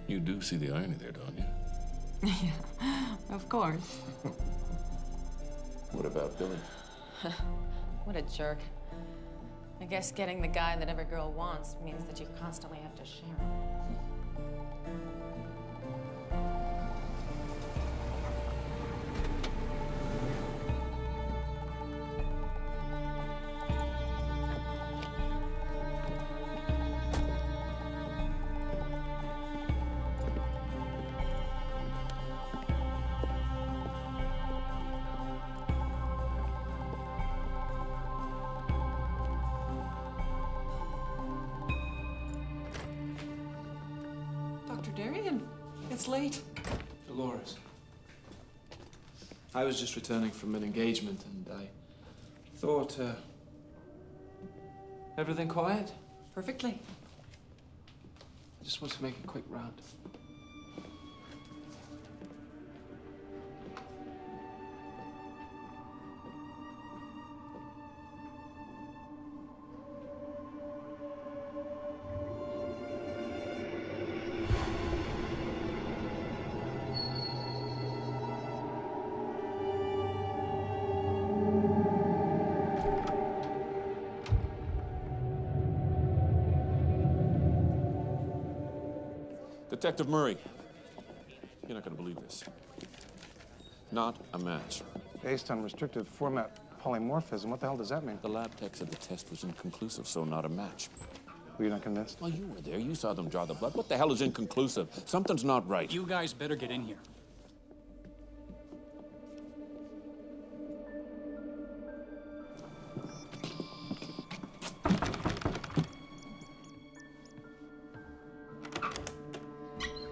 You do see the irony there, don't you? Yeah, of course. What about Billy? What a jerk. I guess getting the guy that every girl wants means that you constantly have to share him. Dr. Darien, it's late. Dolores. I was just returning from an engagement and I thought, everything quiet? Perfectly. I just want to make a quick round. Detective Murray, you're not going to believe this. Not a match. Based on restrictive format polymorphism, what the hell does that mean? The lab tech said the test was inconclusive, so not a match. Were you not convinced? Well, you were there. You saw them draw the blood. What the hell is inconclusive? Something's not right. You guys better get in here.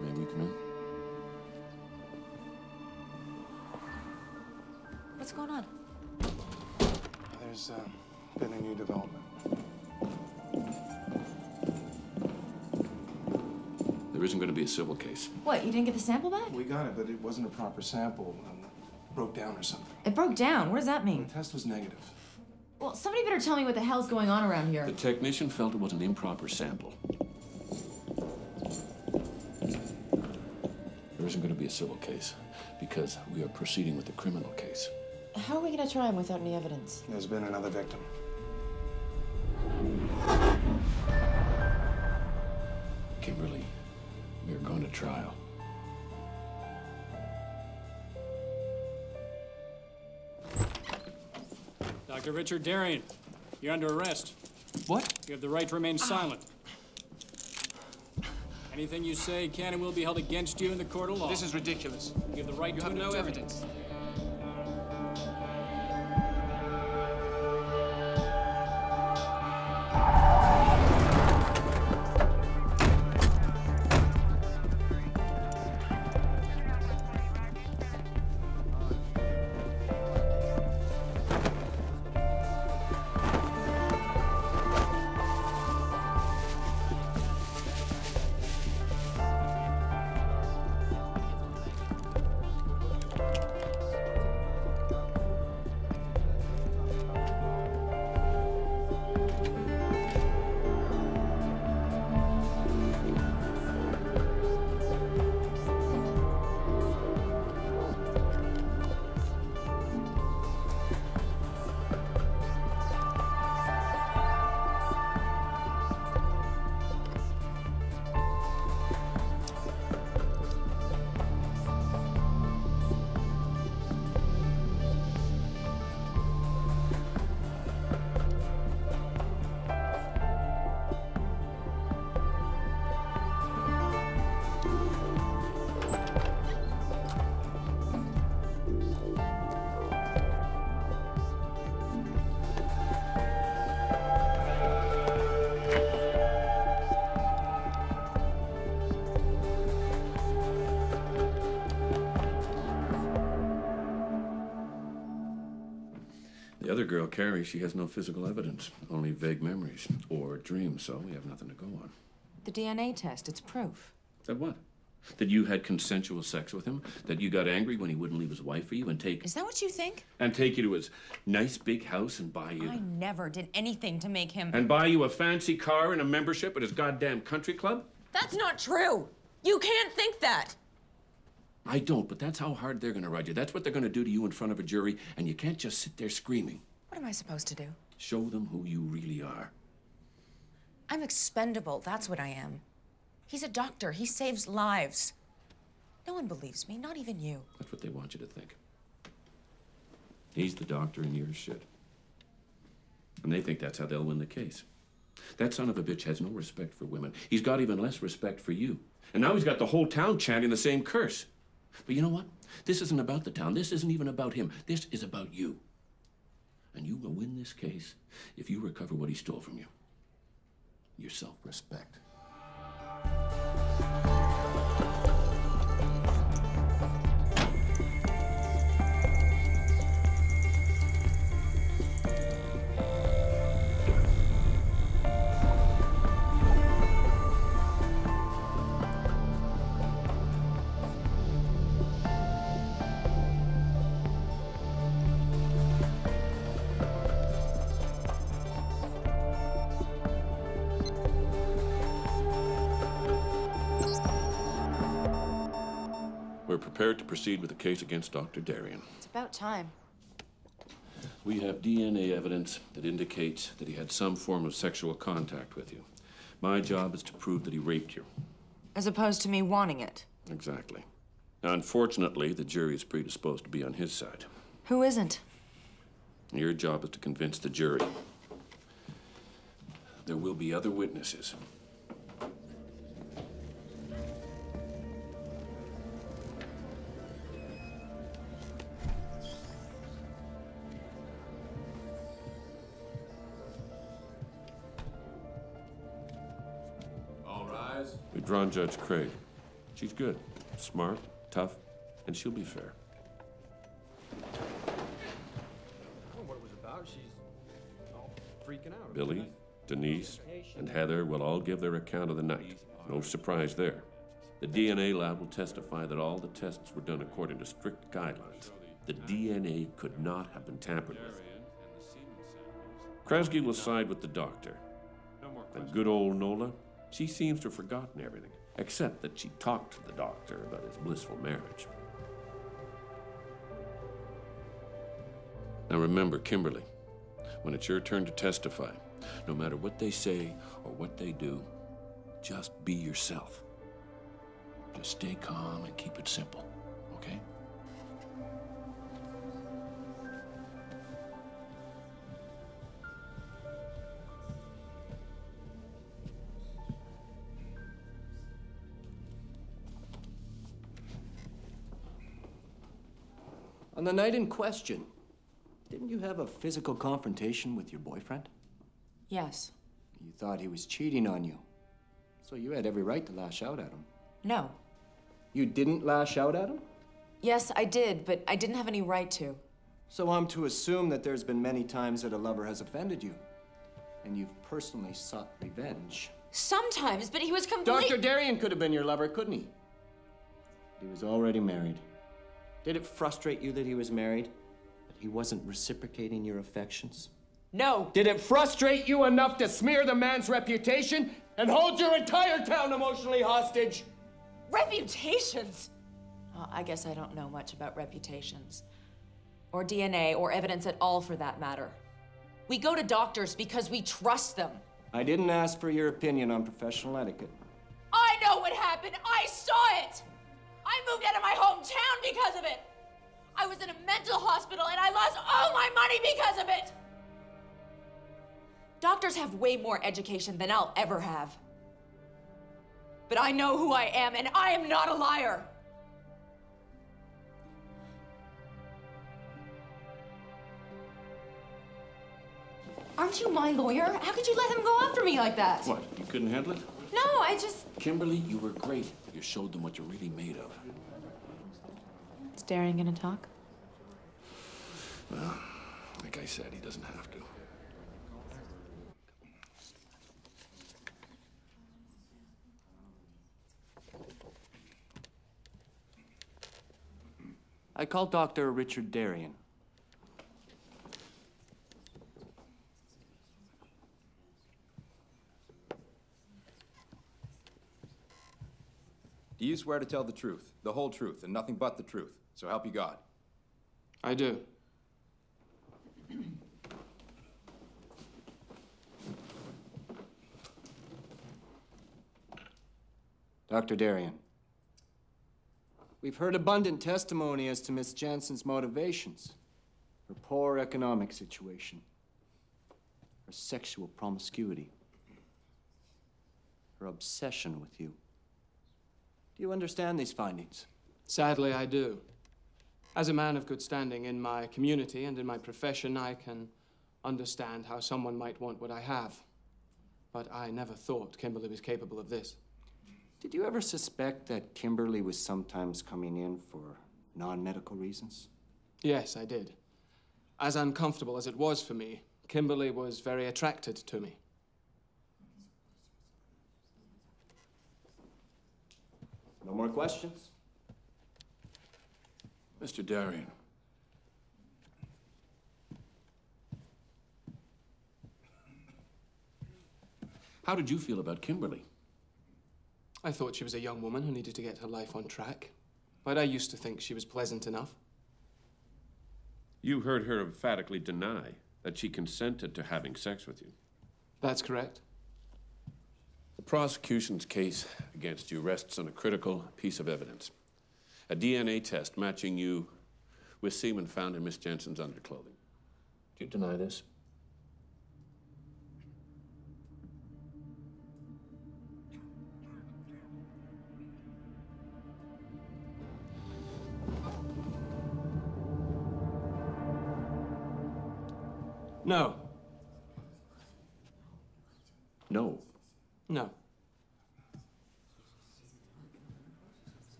May we come in? What's going on? There's been a new development. There isn't going to be a civil case. What, you didn't get the sample back? We got it, but it wasn't a proper sample. Broke down or something. It broke down? What does that mean? The test was negative. Well, somebody better tell me what the hell's going on around here. The technician felt it was an improper sample. There isn't going to be a civil case because we are proceeding with the criminal case. How are we gonna try him without any evidence? There's been another victim. Kimberly, we are going to trial. Dr. Richard Darien, you're under arrest. What? You have the right to remain silent. Anything you say can and will be held against you in the court of law. This is ridiculous. You have the right You to have no attorney. evidence. other girl, Carrie, she has no physical evidence, only vague memories or dreams, so we have nothing to go on. The DNA test, it's proof. That what? That you had consensual sex with him? That you got angry when he wouldn't leave his wife for you and take... Is that what you think? And take you to his nice big house and buy you... I never did anything to make him... And buy you a fancy car and a membership at his goddamn country club? That's not true! You can't think that! I don't, but that's how hard they're gonna ride you. That's what they're gonna do to you in front of a jury, and you can't just sit there screaming. What am I supposed to do? Show them who you really are. I'm expendable, that's what I am. He's a doctor, he saves lives. No one believes me, not even you. That's what they want you to think. He's the doctor and you're shit. And they think that's how they'll win the case. That son of a bitch has no respect for women. He's got even less respect for you. And now he's got the whole town chanting the same curse. But you know what? This isn't about the town. This isn't even about him. This is about you. And you will win this case if you recover what he stole from you. Your self-respect. We're prepared to proceed with the case against Dr. Darien. It's about time. We have DNA evidence that indicates that he had some form of sexual contact with you. My job is to prove that he raped you. As opposed to me wanting it. Exactly. Now, unfortunately, the jury is predisposed to be on his side. Who isn't? Your job is to convince the jury. There will be other witnesses. We've drawn Judge Craig. She's good, smart, tough, and she'll be fair. I don't know what it was about. She's all freaking out. Billy, Denise, and Heather will all give their account of the night. No surprise there. The DNA lab will testify that all the tests were done according to strict guidelines. The DNA could not have been tampered with. Kresge will side with the doctor. And good old Nola, she seems to have forgotten everything, except that she talked to the doctor about his blissful marriage. Now remember, Kimberly, when it's your turn to testify, no matter what they say or what they do, just be yourself. Just stay calm and keep it simple, okay? On the night in question, didn't you have a physical confrontation with your boyfriend? Yes. You thought he was cheating on you, so you had every right to lash out at him. No. You didn't lash out at him? Yes, I did, but I didn't have any right to. So I'm to assume that there's been many times that a lover has offended you, and you've personally sought revenge. Sometimes, but he was complete... Dr. Darien could have been your lover, couldn't he? He was already married. Did it frustrate you that he was married? That he wasn't reciprocating your affections? No. Did it frustrate you enough to smear the man's reputation and hold your entire town emotionally hostage? Reputations? Oh, I guess I don't know much about reputations. Or DNA, or evidence at all, for that matter. We go to doctors because we trust them. I didn't ask for your opinion on professional etiquette. I know what happened. I saw it. I moved out of my hometown because of it. I was in a mental hospital and I lost all my money because of it. Doctors have way more education than I'll ever have. But I know who I am, and I am not a liar. Aren't you my lawyer? How could you let him go after me like that? What, you couldn't handle it? No, I just... Kimberly, you were great. You showed them what you're really made of. Is Darien gonna talk? Well, Like I said, he doesn't have to. I called Dr. Richard Darien. Do you swear to tell the truth, the whole truth, and nothing but the truth? So help you God. I do. Dr. Darien, we've heard abundant testimony as to Miss Jansen's motivations, her poor economic situation, her sexual promiscuity, her obsession with you. Do you understand these findings? Sadly, I do. As a man of good standing in my community and in my profession, I can understand how someone might want what I have. But I never thought Kimberly was capable of this. Did you ever suspect that Kimberly was sometimes coming in for non-medical reasons? Yes, I did. As uncomfortable as it was for me, Kimberly was very attracted to me. No more questions? Mr. Darien. How did you feel about Kimberly? I thought she was a young woman who needed to get her life on track. But I used to think she was pleasant enough. You heard her emphatically deny that she consented to having sex with you. That's correct. The prosecution's case against you rests on a critical piece of evidence. A DNA test matching you with semen found in Miss Jansen's underclothing. Do you deny this? No. No. No.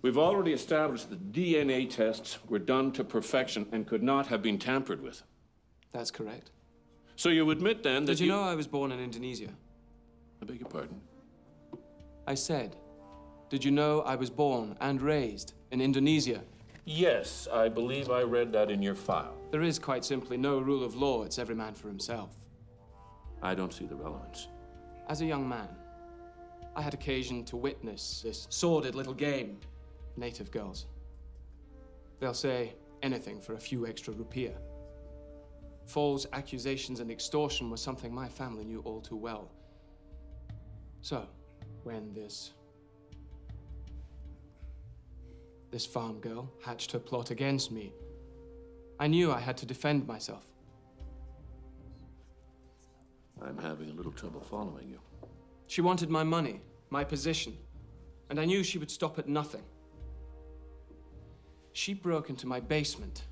We've already established that DNA tests were done to perfection and could not have been tampered with. That's correct. So you admit then that Did you know I was born in Indonesia? I beg your pardon? I said, did you know I was born and raised in Indonesia? Yes, I believe I read that in your file. There is quite simply no rule of law. It's every man for himself. I don't see the relevance. As a young man, I had occasion to witness this sordid little game. Native girls. They'll say anything for a few extra rupiah. False accusations and extortion was something my family knew all too well. So, when this farm girl hatched her plot against me, I knew I had to defend myself. I'm having a little trouble following you. She wanted my money, my position, and I knew she would stop at nothing. She broke into my basement.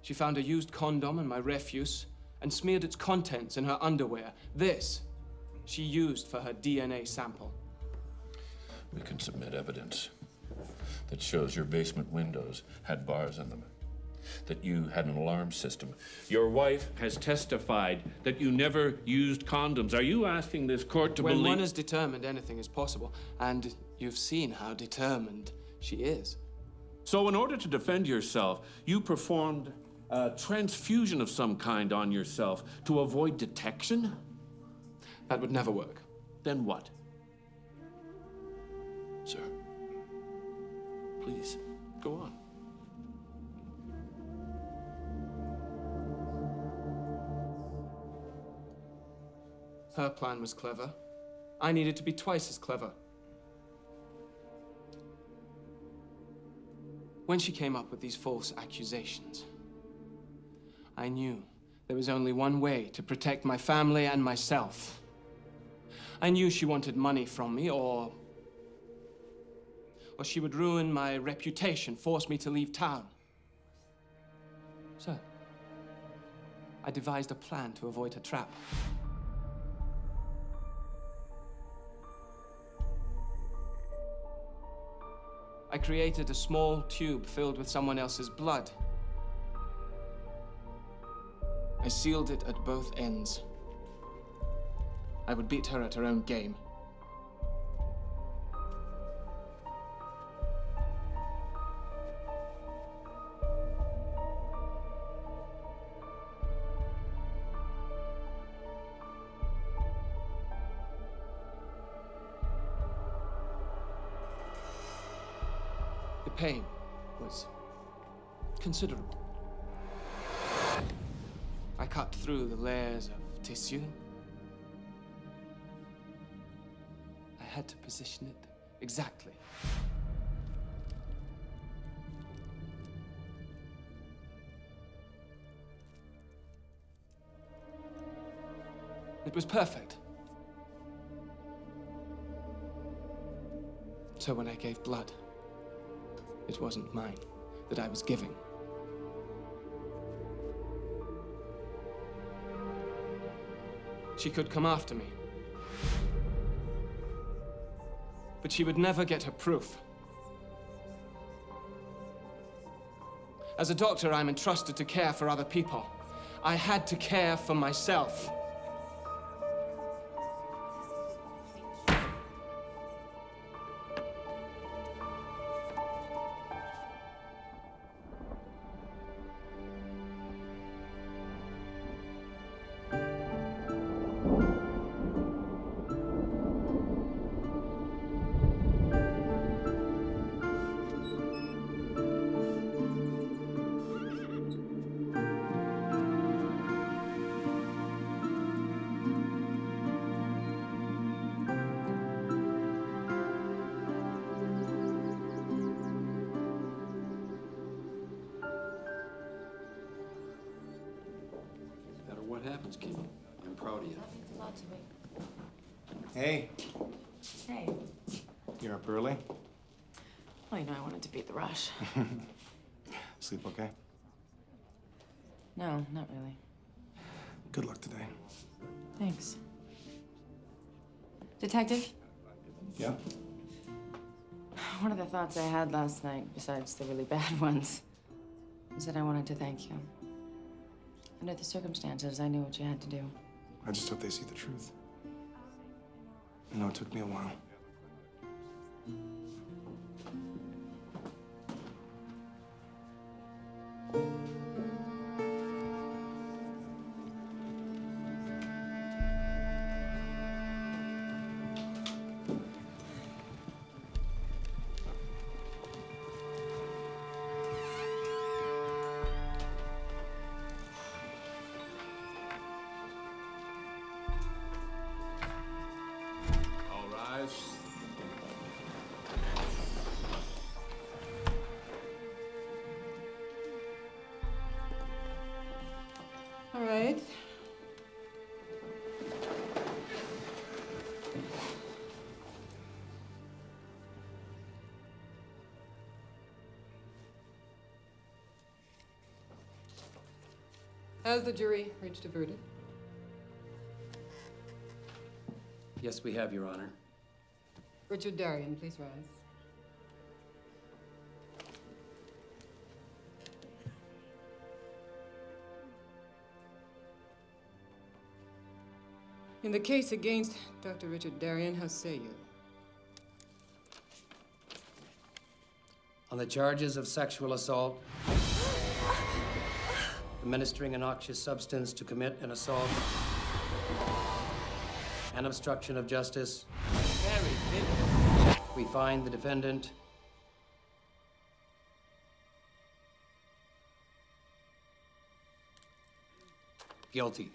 She found a used condom in my refuse and smeared its contents in her underwear. This she used for her DNA sample. We can submit evidence that shows your basement windows had bars in them, that you had an alarm system. Your wife has testified that you never used condoms. Are you asking this court to believe— When one is determined, anything is possible. And you've seen how determined she is. So in order to defend yourself, you performed a transfusion of some kind on yourself to avoid detection? That would never work. Then what? Sir, please, go on. Her plan was clever. I needed to be twice as clever. When she came up with these false accusations, I knew there was only one way to protect my family and myself. I knew she wanted money from me, or she would ruin my reputation, force me to leave town. So, I devised a plan to avoid her trap. I created a small tube filled with someone else's blood. I sealed it at both ends. I would beat her at her own game. The pain was considerable. I cut through the layers of tissue. I had to position it exactly. It was perfect. So when I gave blood, it wasn't mine that I was giving. She could come after me. But she would never get her proof. As a doctor, I'm entrusted to care for other people. I had to care for myself. What happens, Kimmy? I'm proud of you. Nothing's about to be. Hey, Hey. you're up early? Well, you know, I wanted to beat the rush. Sleep okay? No, not really. Good luck today. Thanks. Detective? Yeah? One of the thoughts I had last night, besides the really bad ones, is that I wanted to thank you. Under the circumstances, I knew what you had to do. I just hope they see the truth. I know it took me a while. All right. Has the jury reached a verdict? Yes, we have, Your Honor. Richard Darien, please rise. In the case against Dr. Richard Darien, how say you? On the charges of sexual assault, administering a noxious substance to commit an assault, and obstruction of justice, we find the defendant guilty.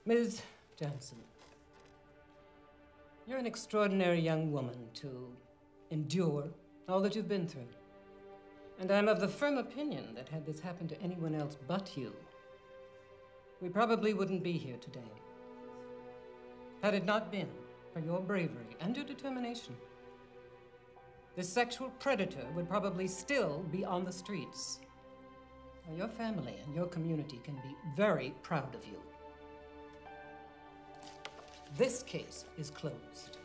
Ms. Johnson, you're an extraordinary young woman to endure all that you've been through. And I'm of the firm opinion that had this happened to anyone else but you, we probably wouldn't be here today. Had it not been for your bravery and your determination. the sexual predator would probably still be on the streets. Now, your family and your community can be very proud of you. This case is closed.